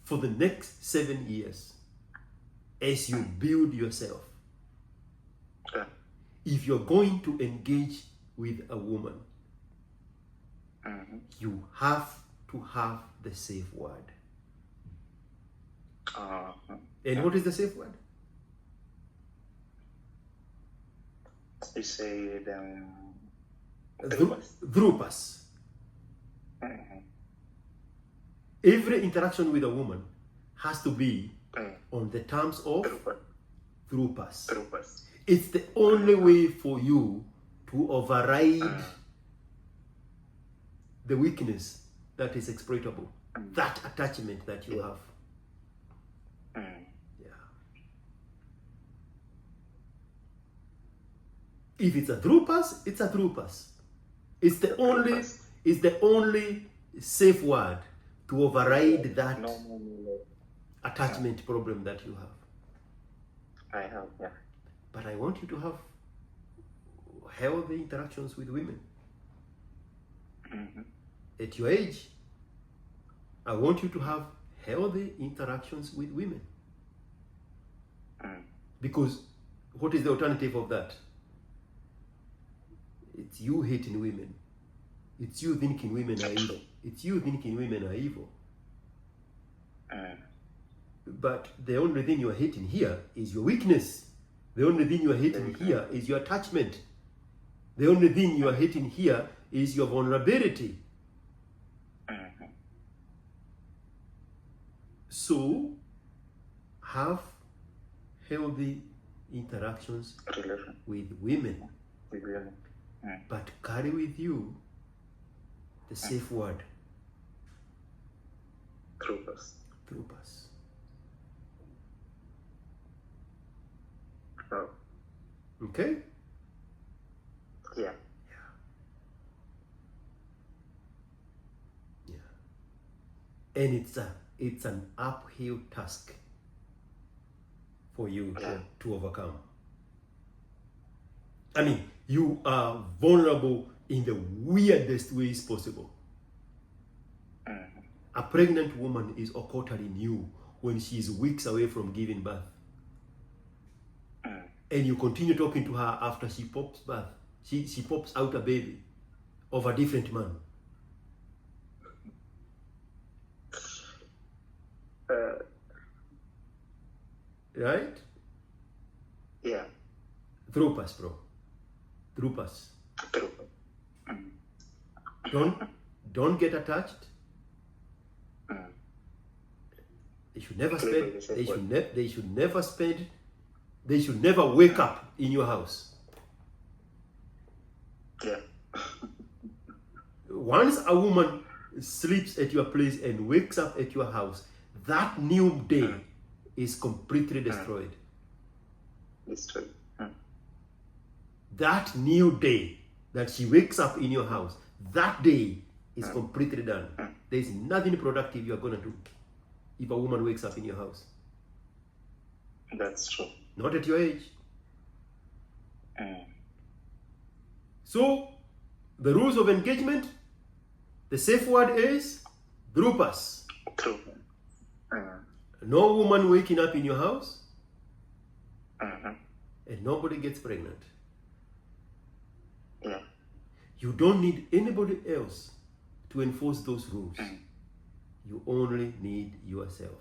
Speaker 1: For the next 7 years, as you build yourself,
Speaker 2: Yeah.
Speaker 1: if you're going to engage with a woman, you have to have the safe word. And what is the safe word?
Speaker 2: You say
Speaker 1: Drupas. Every interaction with a woman has to be on the terms of drupas. It's the only way for you to override the weakness that is exploitable, that attachment that you have. If it's a drupas, it's a drupas. It's the only safe word to override that attachment problem that you have.
Speaker 2: I have, yeah.
Speaker 1: But I want you to have healthy interactions with women. At your age, I want you to have healthy interactions with women. Because what is the alternative of that? It's you hating women. It's you thinking women are evil. It's you thinking women are evil. But the only thing you are hating here is your weakness. The only thing you are hating here is your attachment. The only thing you are hating here is your vulnerability. So, have healthy interactions with women. But carry with you the safe word.
Speaker 2: Troopers. Oh.
Speaker 1: Okay?
Speaker 2: Yeah.
Speaker 1: And it's an uphill task for you to overcome. I mean, you are vulnerable in the weirdest ways possible. A pregnant woman is occultally new when she is weeks away from giving birth. And you continue talking to her after she pops birth. She pops out a baby of a different man. Right?
Speaker 2: Yeah.
Speaker 1: Drupas, bro. Drupas. Don't get attached. They should never spend. They should never wake up in your house.
Speaker 2: Yeah.
Speaker 1: Once a woman sleeps at your place and wakes up at your house, that new day is completely destroyed.
Speaker 2: Destroyed.
Speaker 1: That new day that she wakes up in your house, that day is completely done. There is nothing productive you are going to do if a woman wakes up in your house.
Speaker 2: That's true.
Speaker 1: Not at your age. So, the rules of engagement, the safe word is drupas.
Speaker 2: True.
Speaker 1: No woman waking up in your house, and nobody gets pregnant.
Speaker 2: Yeah.
Speaker 1: You don't need anybody else to enforce those rules. You only need yourself.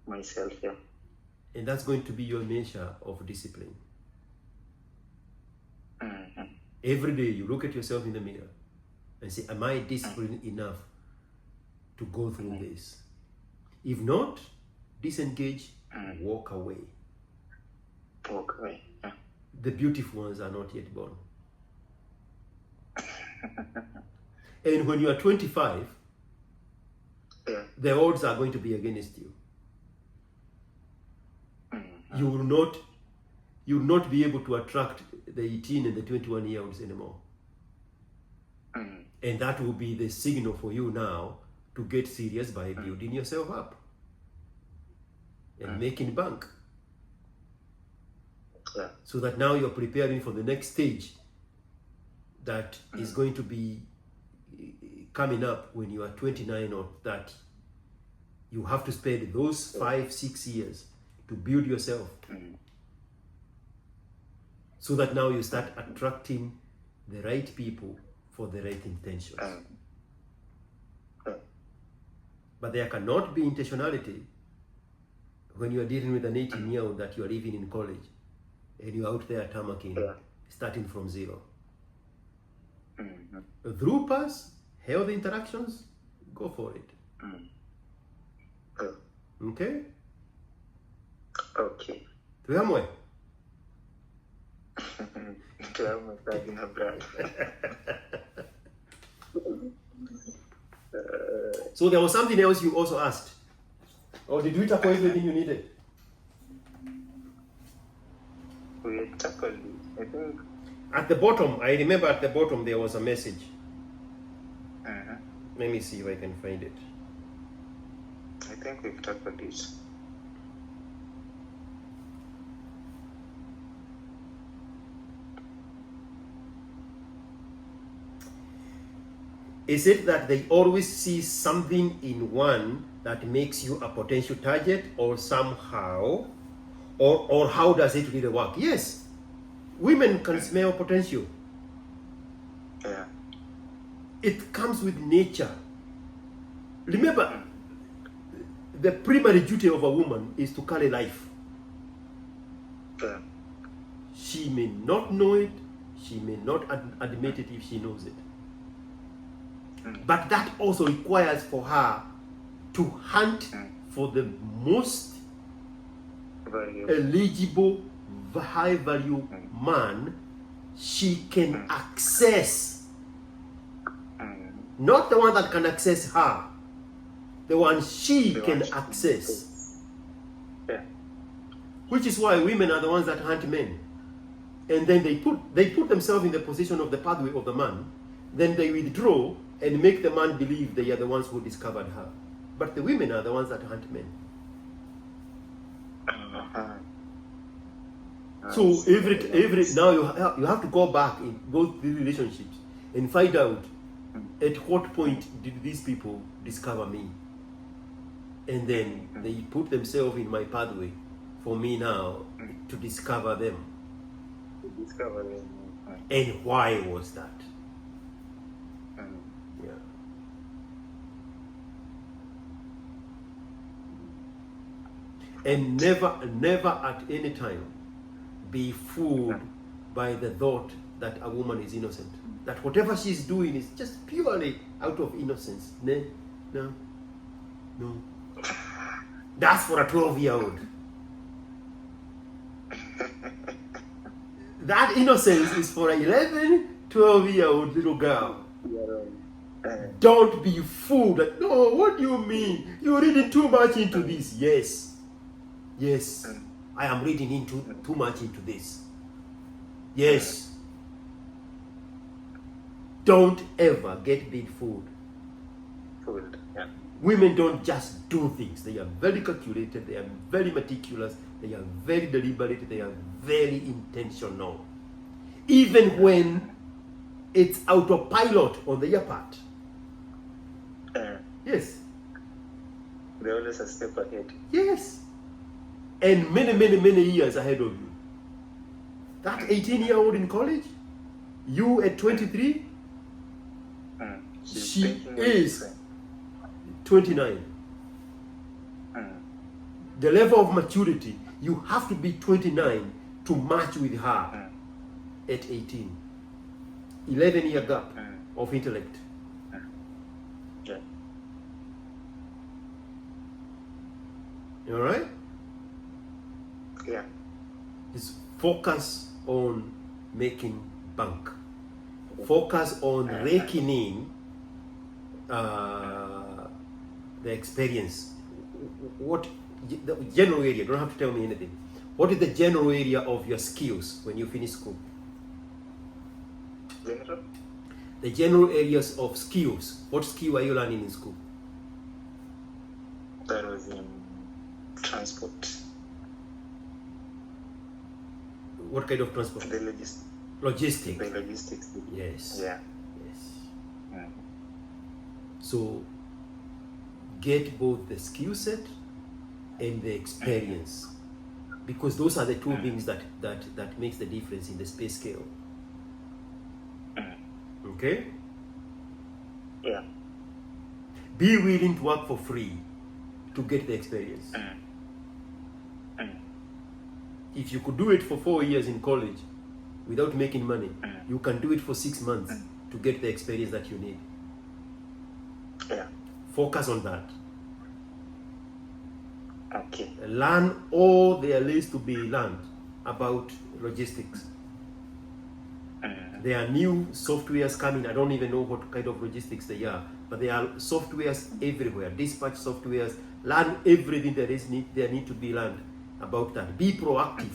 Speaker 2: Myself, yeah.
Speaker 1: And that's going to be your measure of discipline. Every day you look at yourself in the mirror and say, am I disciplined enough to go through this. If not, disengage, walk away.
Speaker 2: Walk away. Yeah.
Speaker 1: The beautiful ones are not yet born. And when you are 25, the odds are going to be against you. You will not be able to attract the 18 and the 21-year-olds anymore. And that will be the signal for you now to get serious by building yourself up and making bank. So that now you're preparing for the next stage that is going to be coming up when you are 29 or 30. You have to spend those 5-6 years to build yourself, so that now you start attracting the right people for the right intentions. But there cannot be intentionality when you are dealing with an 18-year-old that you are living in college and you're out there tamaking, starting from zero. Through past healthy interactions, go for it. Okay?
Speaker 2: Okay.
Speaker 1: Tuhamwe. So there was something else you also asked, or did we tackle everything you needed?
Speaker 2: We tackled it. I think
Speaker 1: At the bottom, I remember at the bottom there was a message. Let me see if I can find it.
Speaker 2: I think we've tackled it.
Speaker 1: Is it that they always see something in one that makes you a potential target, or somehow, or how does it really work? Yes, women can smell potential.
Speaker 2: Yeah.
Speaker 1: It comes with nature. Remember, the primary duty of a woman is to carry life.
Speaker 2: Yeah.
Speaker 1: She may not know it, she may not admit it if she knows it. But that also requires for her to hunt for the most eligible, high value man she can access. Not the one that can access her, the one she can access.
Speaker 2: Yeah.
Speaker 1: Which is why women are the ones that hunt men. And then they put themselves in the position of the pathway of the man. Then they withdraw and make the man believe they are the ones who discovered her. But the women are the ones that hunt men. So every now you have to go back in both the relationships and find out at what point did these people discover me, and then they put themselves in my pathway for me now to discover them. And why was that? Yeah. And never at any time be fooled by the thought that a woman is innocent. That whatever she's doing is just purely out of innocence. No. That's for a 12-year-old. That innocence is for an 11, 12-year-old little girl. Don't be fooled. No, what do you mean? You're reading too much into this. Yes, I am reading into too much into this. Yes. Don't ever get big fooled.
Speaker 2: Yeah.
Speaker 1: Women don't just do things. They are very calculated. They are very meticulous. They are very deliberate. They are very intentional. Even when it's autopilot on their part. Yes.
Speaker 2: They're always a step ahead.
Speaker 1: Yes. And many years ahead of you. That 18-year-old in college, you at 23, she is 29. The level of maturity, you have to be 29 to match with her at 18. 11-year gap of intellect.
Speaker 2: Yeah.
Speaker 1: All right?
Speaker 2: Yeah.
Speaker 1: Is focus on making bank. Focus on raking in the experience. What the general area? You don't have to tell me anything. What is the general area of your skills when you finish school?
Speaker 2: General?
Speaker 1: The general areas of skills. What skill are you learning in school?
Speaker 2: That was in transport.
Speaker 1: What kind of transport?
Speaker 2: The logistics.
Speaker 1: Logistic.
Speaker 2: The logistics.
Speaker 1: Yes.
Speaker 2: Yeah.
Speaker 1: Yes.
Speaker 2: Mm.
Speaker 1: So get both the skill set and the experience, because those are the two things that makes the difference in the space scale. Okay?
Speaker 2: Yeah.
Speaker 1: Be willing to work for free to get the experience. If you could do it for 4 years in college without making money, you can do it for 6 months to get the experience that you need.
Speaker 2: Yeah.
Speaker 1: Focus on that.
Speaker 2: Okay.
Speaker 1: Learn all there is to be learned about logistics. There are new softwares coming. I don't even know what kind of logistics they are, but there are softwares everywhere. Dispatch softwares. Learn everything there need to be learned about that. Be proactive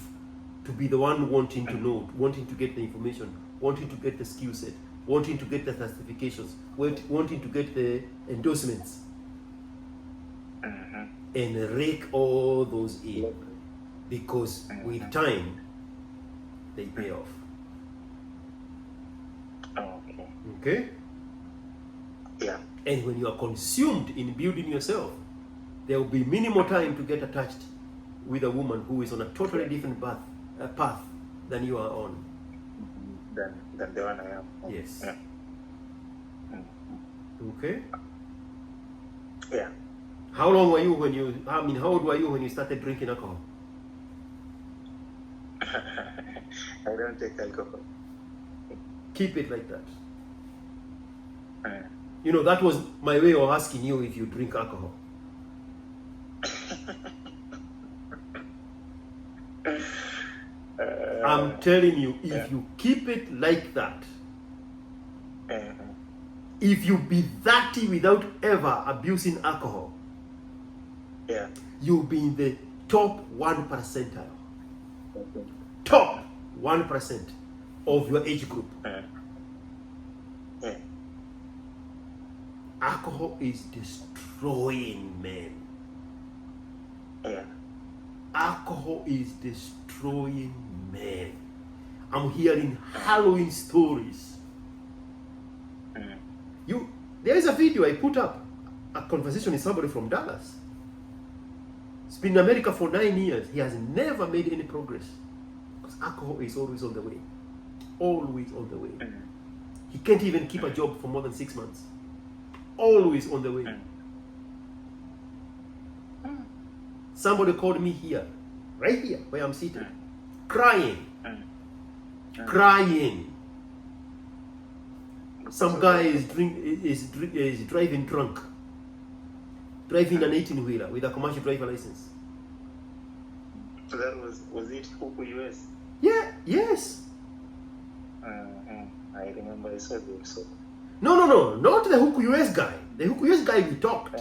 Speaker 1: to be the one wanting to know, wanting to get the information, wanting to get the skill set, wanting to get the certifications, wanting to get the endorsements, and rake all those in, because with time they pay off.
Speaker 2: Okay.
Speaker 1: Okay?
Speaker 2: Yeah.
Speaker 1: And when you are consumed in building yourself, there will be minimal time to get attached with a woman who is on a totally different path than you are on.
Speaker 2: Than the one I am.
Speaker 1: Yes.
Speaker 2: Yeah.
Speaker 1: Okay?
Speaker 2: Yeah.
Speaker 1: How old were you when you started drinking alcohol?
Speaker 2: I don't take alcohol.
Speaker 1: Keep it like that. You know, that was my way of asking you if you drink alcohol. I'm telling you, if you keep it like that, if you be 30 without ever abusing alcohol, you'll be in the top 1 percentile. Top 1% of your age group. Alcohol is destroying men. Alcohol is destroying men. I'm hearing Halloween stories. There is a video I put up, a conversation with somebody from Dallas. He's been in America for 9 years. He has never made any progress because alcohol is always on the way. Always on the way. He can't even keep a job for more than 6 months. Always on the way. Somebody called me here, right here where I'm seated, crying. Some guy is driving drunk, driving an 18-wheeler with a commercial driver license.
Speaker 2: So that was it Huku US?
Speaker 1: Yeah, yes.
Speaker 2: I remember I saw the episode.
Speaker 1: No, not the Huku US guy. The Huku US guy we talked.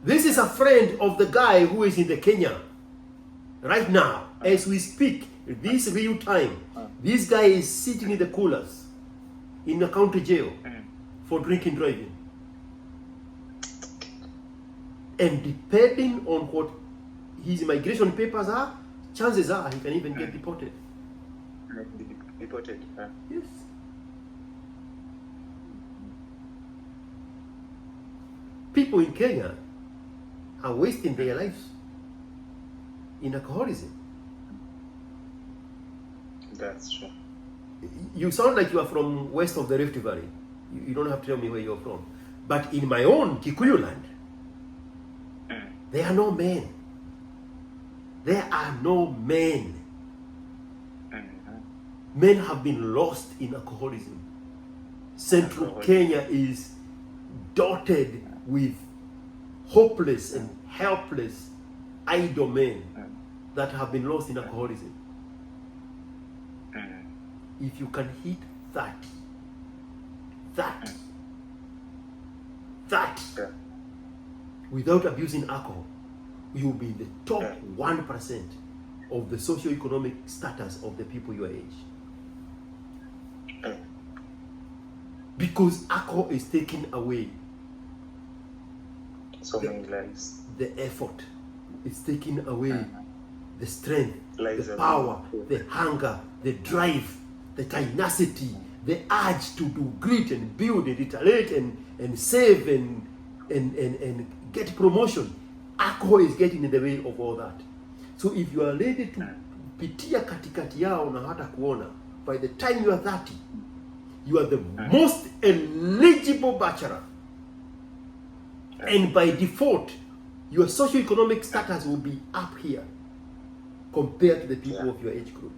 Speaker 1: This is a friend of the guy who is in the Kenya right now, as we speak, this real time. This guy is sitting in the coolers in the county jail for drinking driving. And depending on what his immigration papers are, chances are he can even get deported.
Speaker 2: Deported?
Speaker 1: Yes. People in Kenya are wasting their lives in alcoholism.
Speaker 2: That's true.
Speaker 1: You sound like you are from west of the Rift Valley. You don't have to tell me where you're from. But in my own Kikuyu land, there are no men. There are no men. Men have been lost in alcoholism. Central Kenya is dotted with hopeless and helpless idle men that have been lost in alcoholism. If you can hit 30, without abusing alcohol, you will be in the top 1% of the socio-economic status of the people your age. Because alcohol is taking away
Speaker 2: so many lives.
Speaker 1: The effort. It's taking away the strength,
Speaker 2: Lives
Speaker 1: the
Speaker 2: are
Speaker 1: power,
Speaker 2: being-
Speaker 1: the hunger, the drive, the tenacity, the urge to do grit and build and retaliate and save and get promotion. Alcohol is getting in the way of all that. So if you are ready to pitia katikati yao na hata kuona, by the time you are 30, you are the most eligible bachelor. And by default, your socio-economic status will be up here compared to the people of your age group.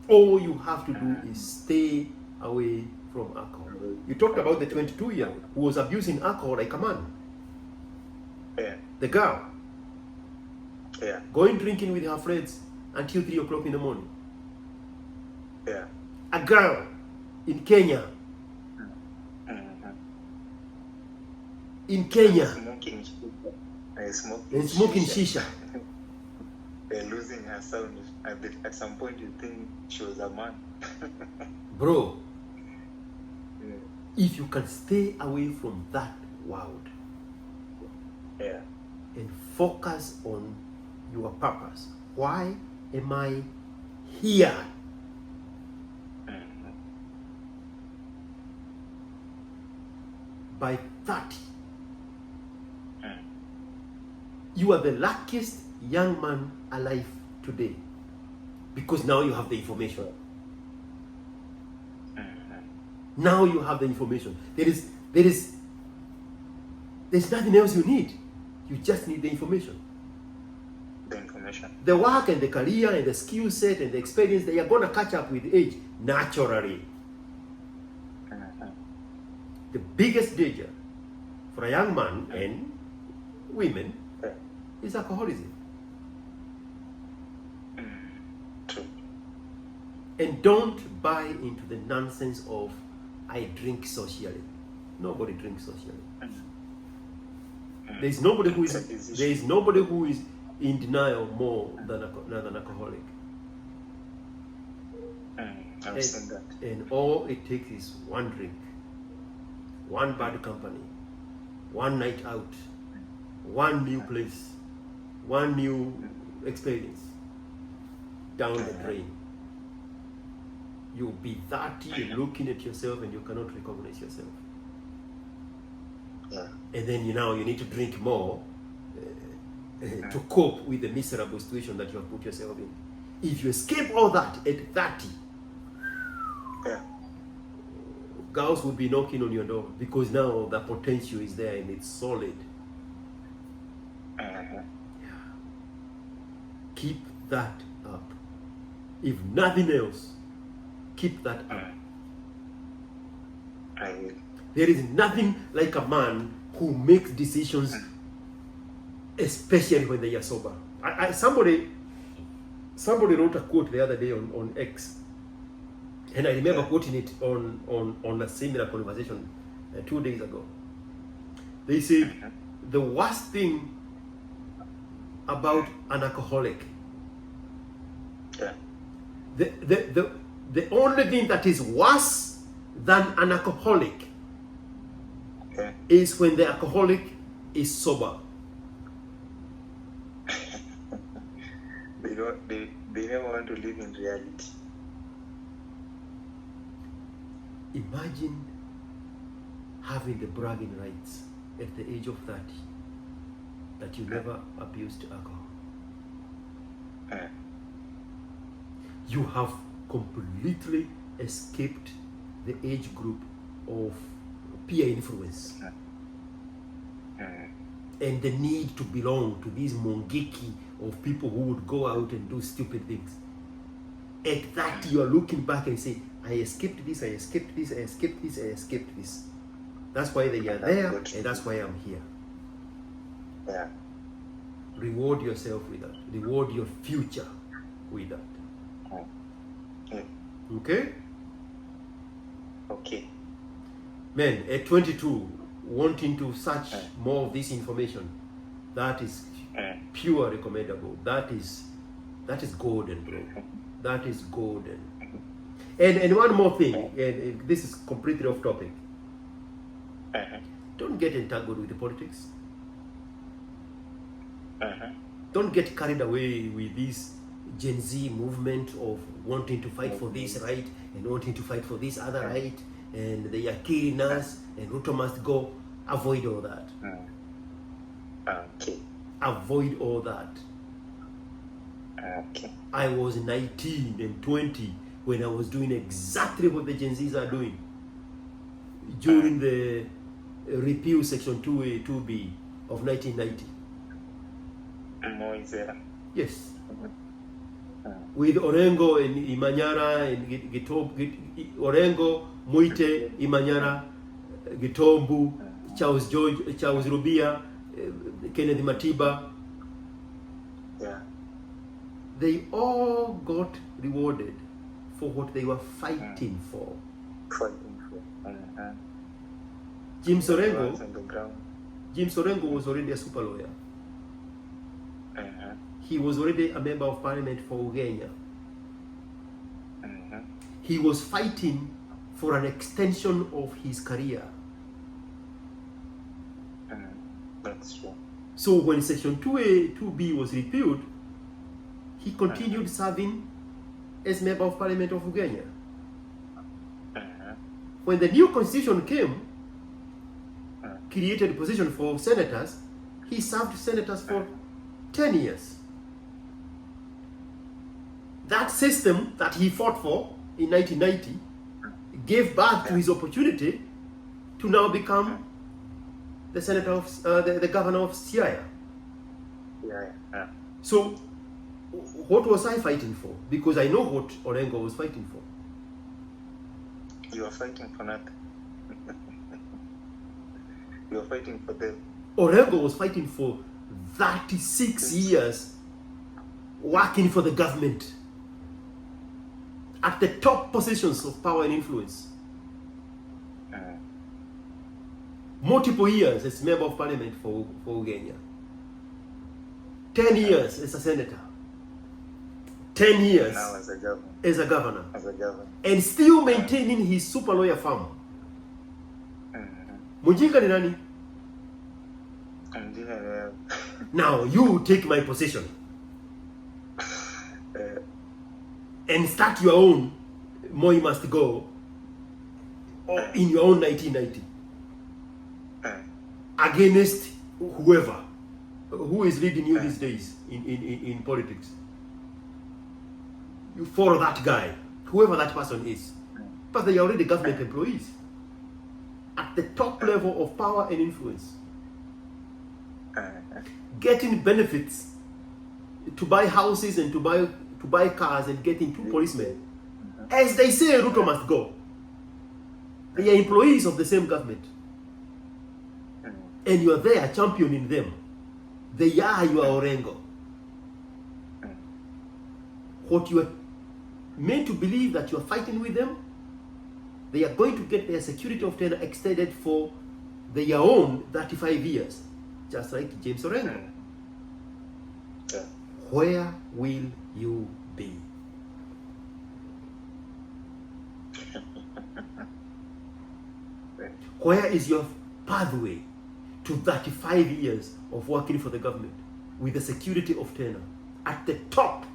Speaker 1: All you have to do is stay away from alcohol. You talked about the 22-year-old who was abusing alcohol like a man.
Speaker 2: Yeah.
Speaker 1: The girl
Speaker 2: Yeah.
Speaker 1: going drinking with her friends until 3 o'clock in the morning.
Speaker 2: Yeah.
Speaker 1: A girl in Kenya. In Kenya,
Speaker 2: Smoking.
Speaker 1: and smoking shisha.
Speaker 2: Losing her sound. At some point, you think she was a man.
Speaker 1: Bro,
Speaker 2: Yeah.
Speaker 1: if you can stay away from that world
Speaker 2: Yeah.
Speaker 1: and focus on your purpose. Why am I here? By 30, you are the luckiest young man alive today because now you have the information. Now you have the information. There's nothing else you need. You just need the information.
Speaker 2: The information.
Speaker 1: The work and the career and the skill set and the experience, they are going to catch up with age naturally. The biggest danger for a young man and women is alcoholism.
Speaker 2: True.
Speaker 1: And don't buy into the nonsense of I drink socially. Nobody drinks socially. There is nobody who is in denial more than an alcoholic.
Speaker 2: I've seen that.
Speaker 1: And all it takes is one drink, one bad company, one night out, one new place, one new experience down the drain. You'll be 30 and looking at yourself and you cannot recognize yourself.
Speaker 2: Yeah.
Speaker 1: And then you need to drink more to cope with the miserable situation that you have put yourself in. If you escape all that at 30, girls will be knocking on your door because now the potential is there and it's solid. Keep that up. If nothing else, keep that up.
Speaker 2: I will.
Speaker 1: There is nothing like a man who makes decisions, especially when they are sober. Somebody wrote a quote the other day on X, and I remember quoting it on a similar conversation 2 days ago. They said the worst thing about an alcoholic, the only thing that is worse than an alcoholic is when the alcoholic is sober.
Speaker 2: They never want to live in reality.
Speaker 1: Imagine having the bragging rights at the age of 30 that you never abused alcohol. You have completely escaped the age group of peer influence and the need to belong to these mongeki of people who would go out and do stupid things. At that, you are looking back and say, I escaped this, I escaped this, I escaped this, I escaped this. That's why they are there, and that's why I'm here.
Speaker 2: Yeah.
Speaker 1: Reward yourself with that. Reward your future with that.
Speaker 2: Yeah.
Speaker 1: Okay?
Speaker 2: Okay.
Speaker 1: Man, at 22, wanting to search more of this information, that is pure recommendable. That is golden, bro. That is golden. And one more thing, and this is completely off topic. Don't get entangled with the politics. Don't get carried away with this Gen Z movement of wanting to fight for this right and wanting to fight for this other right, and they are killing us and Ruto must go. Avoid all that.
Speaker 2: Okay.
Speaker 1: Avoid all that.
Speaker 2: Okay.
Speaker 1: I was 19 and 20 when I was doing exactly what the Gen Zs are doing during the repeal section 2A, 2B of 1990. Yes. With Orengo and Imanyara and Orengo, Muite, Imanyara, Gitombu, Charles Rubia, Kennedy Matiba.
Speaker 2: Yeah.
Speaker 1: They all got rewarded for what they were fighting for. Jim Sorengo was already a super lawyer. He was already a member of parliament for Ugenya. He was fighting for an extension of his career.
Speaker 2: That's true.
Speaker 1: So when Section 2A, 2B was repealed, he continued serving as member of parliament of Ugenya. When the new constitution came, created a position for senators, he served senators for 10 years. That system that he fought for in 1990 gave birth to his opportunity to now become the senator of the governor of Siaya. So, what was I fighting for? Because I know what Orengo was fighting for.
Speaker 2: You are fighting for nothing. You are fighting for them.
Speaker 1: Orengo was fighting for 36 years working for the government at the top positions of power and influence. Multiple years as member of parliament for Ugenya. 10 years as a senator. 10 years
Speaker 2: Now
Speaker 1: as a governor.
Speaker 2: governor.
Speaker 1: And still maintaining his super lawyer firm. Mujinga ni nani? Now you take my position and start your own Moi Must Go in your own 1990 against whoever who is leading you these days in politics. You follow that guy, whoever that person is, but they are already government employees at the top level of power and influence, getting benefits to buy houses and to buy cars and getting 2 policemen. As they say, Ruto must go. They are employees of the same government, and you are there championing them. They are your Orengo. What you are meant to believe that you are fighting with them, they are going to get their security of tenure extended for their own 35 years, just like James Orengo. Where will you be? Where is your pathway to 35 years of working for the government with the security of tenure at the top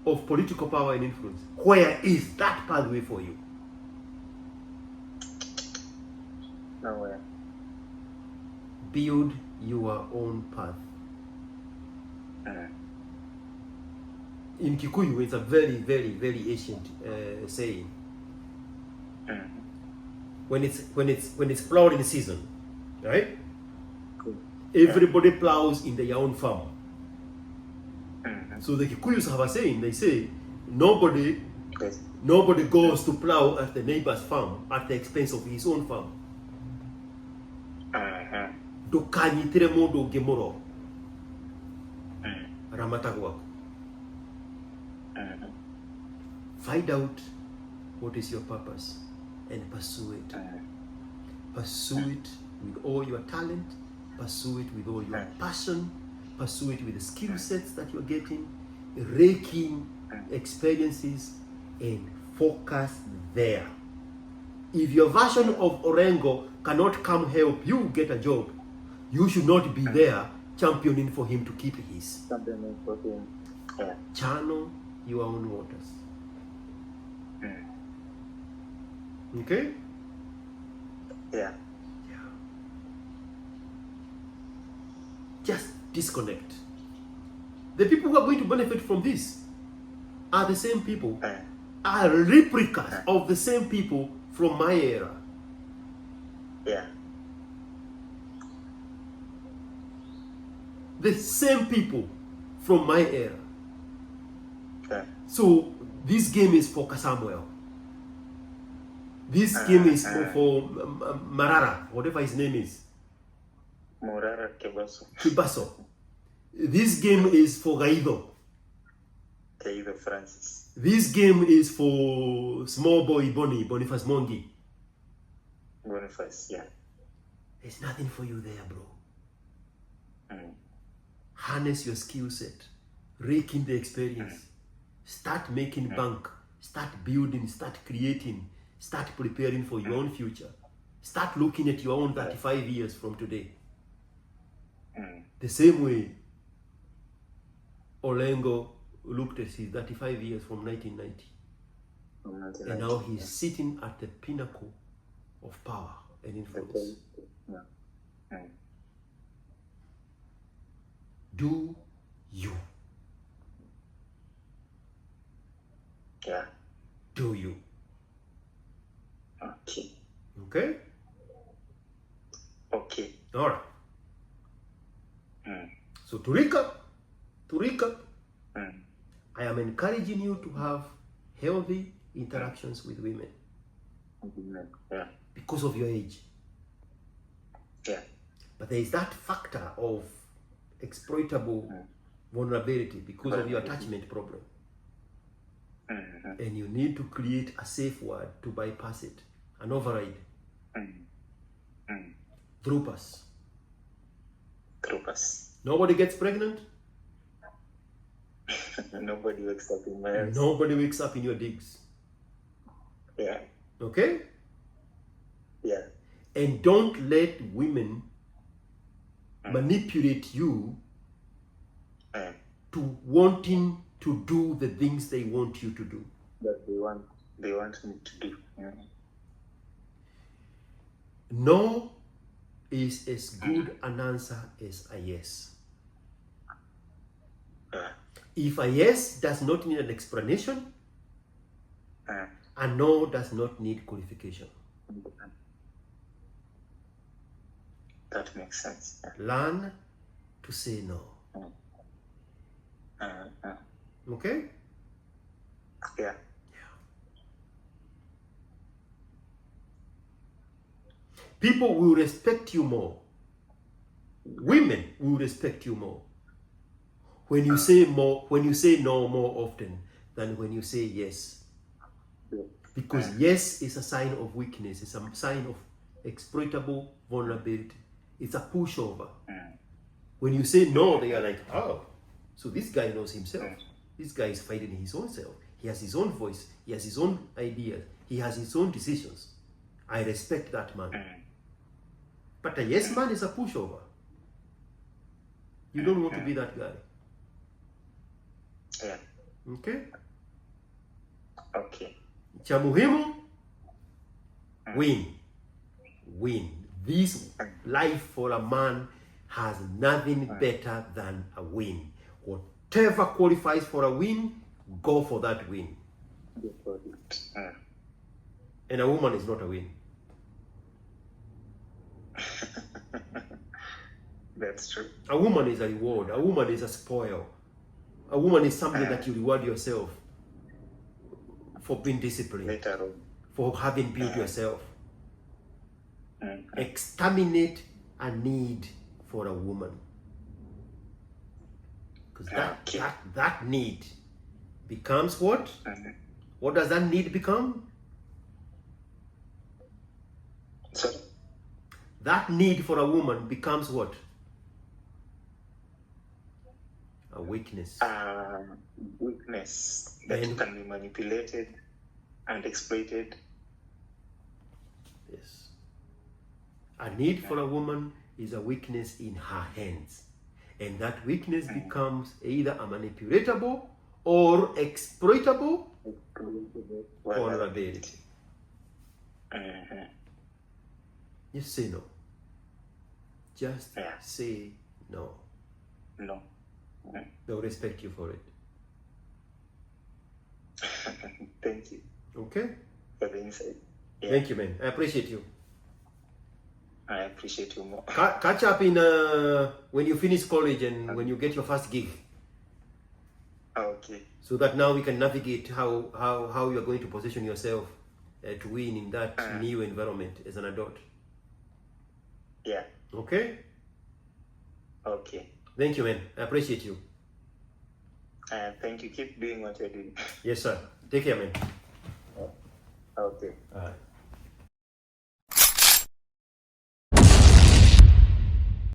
Speaker 1: of political power and influence? Where is that pathway for you?
Speaker 2: Nowhere.
Speaker 1: Build your own path. In Kikuyu, it's a very, very, very ancient saying. When it's plowing season, right? Everybody plows in their own farm. So the Kikuyus have a saying. They say nobody goes to plow at the neighbor's farm at the expense of his own farm. Dokanyitire modo gemoro. ramata kwako. Find out what is your purpose and pursue it. Pursue it with all your talent, pursue it with all your passion, pursue it with the skill sets that you're getting, raking experiences, and focus there. If your version of Orengo cannot come help you get a job, you should not be there championing for him to keep his.
Speaker 2: Championing for him. Yeah.
Speaker 1: Channel your own waters. Okay?
Speaker 2: Yeah.
Speaker 1: Just disconnect. The people who are going to benefit from this are the same people, are replicas of the same people from my era.
Speaker 2: Yeah.
Speaker 1: The same people from my era.
Speaker 2: Okay.
Speaker 1: So this game is for Samuel. This game is for Marara, whatever his name is.
Speaker 2: Morara Kebaso.
Speaker 1: Kibaso. This game is for Gaido.
Speaker 2: Gaido Francis.
Speaker 1: This game is for small boy Boniface Mongi.
Speaker 2: Boniface, yeah.
Speaker 1: There's nothing for you there, bro. Harness your skill set. Rake in the experience. Start making bank. Start building. Start creating. Start preparing for your own future. Start looking at your own 35 years from today. The same way Olengo looked at his 35 years from 1990. And now he's sitting at the pinnacle of power and influence. Do you.
Speaker 2: Yeah.
Speaker 1: Do you.
Speaker 2: Okay.
Speaker 1: Okay?
Speaker 2: Okay.
Speaker 1: All right. So to recap, I am encouraging you to have healthy interactions with women.
Speaker 2: Yeah.
Speaker 1: Because of your age.
Speaker 2: Yeah.
Speaker 1: But there is that factor of exploitable vulnerability because of your attachment problem. And you need to create a safe word to bypass it, an override. Troopers. Nobody gets pregnant.
Speaker 2: Nobody wakes up in my house.
Speaker 1: Nobody wakes up in your digs.
Speaker 2: Yeah.
Speaker 1: Okay?
Speaker 2: Yeah.
Speaker 1: And don't let women manipulate you to wanting to do the things they want you to do.
Speaker 2: That they want me to do. Yeah.
Speaker 1: No is as good an answer as a yes. If a yes does not need an explanation, a no does not need qualification.
Speaker 2: That makes sense.
Speaker 1: Learn to say no. Okay?
Speaker 2: Yeah.
Speaker 1: People will respect you more. Women will respect you more when you say no more often than when you say yes. Because yes is a sign of weakness. It's a sign of exploitable vulnerability. It's a pushover. When you say no, they are like, oh, so this guy knows himself. This guy is fighting his own self. He has his own voice. He has his own ideas. He has his own decisions. I respect that man. But a yes man is a pushover. You don't want to be that guy.
Speaker 2: Yeah.
Speaker 1: Okay?
Speaker 2: Okay.
Speaker 1: Cha muhimu, win. This life for a man has nothing better than a win. Whatever qualifies for a win, go for that win. And a woman is not a win.
Speaker 2: That's true.
Speaker 1: A woman is a reward. A woman is a spoil. A woman is something that you reward yourself for being disciplined,
Speaker 2: Later on.
Speaker 1: for having built yourself. Exterminate a need for a woman. Because
Speaker 2: Okay.
Speaker 1: that need becomes what?
Speaker 2: Mhm.
Speaker 1: What does that need become?
Speaker 2: Sorry?
Speaker 1: That need for a woman becomes what? A weakness.
Speaker 2: Weakness that
Speaker 1: And-
Speaker 2: can be manipulated and exploited.
Speaker 1: Yes. A need for a woman is a weakness in her hands. And that weakness becomes either a manipulatable or exploitable vulnerability.
Speaker 2: Mhm.
Speaker 1: Just say no. Just
Speaker 2: Yeah.
Speaker 1: say no.
Speaker 2: No. Mhm.
Speaker 1: They'll respect you for it.
Speaker 2: Thank you
Speaker 1: Okay?
Speaker 2: for the insight. Yeah.
Speaker 1: Thank you, man. I appreciate you.
Speaker 2: I appreciate you more.
Speaker 1: Catch up in when you finish college and when you get your first gig,
Speaker 2: Okay.
Speaker 1: so that now we can navigate how you are going to position yourself to win in that new environment as an adult.
Speaker 2: Yeah.
Speaker 1: Okay?
Speaker 2: Okay.
Speaker 1: Thank you, man. I appreciate you.
Speaker 2: Thank you. Keep doing what you're doing.
Speaker 1: Yes, sir. Take care, man.
Speaker 2: Okay.
Speaker 1: All right.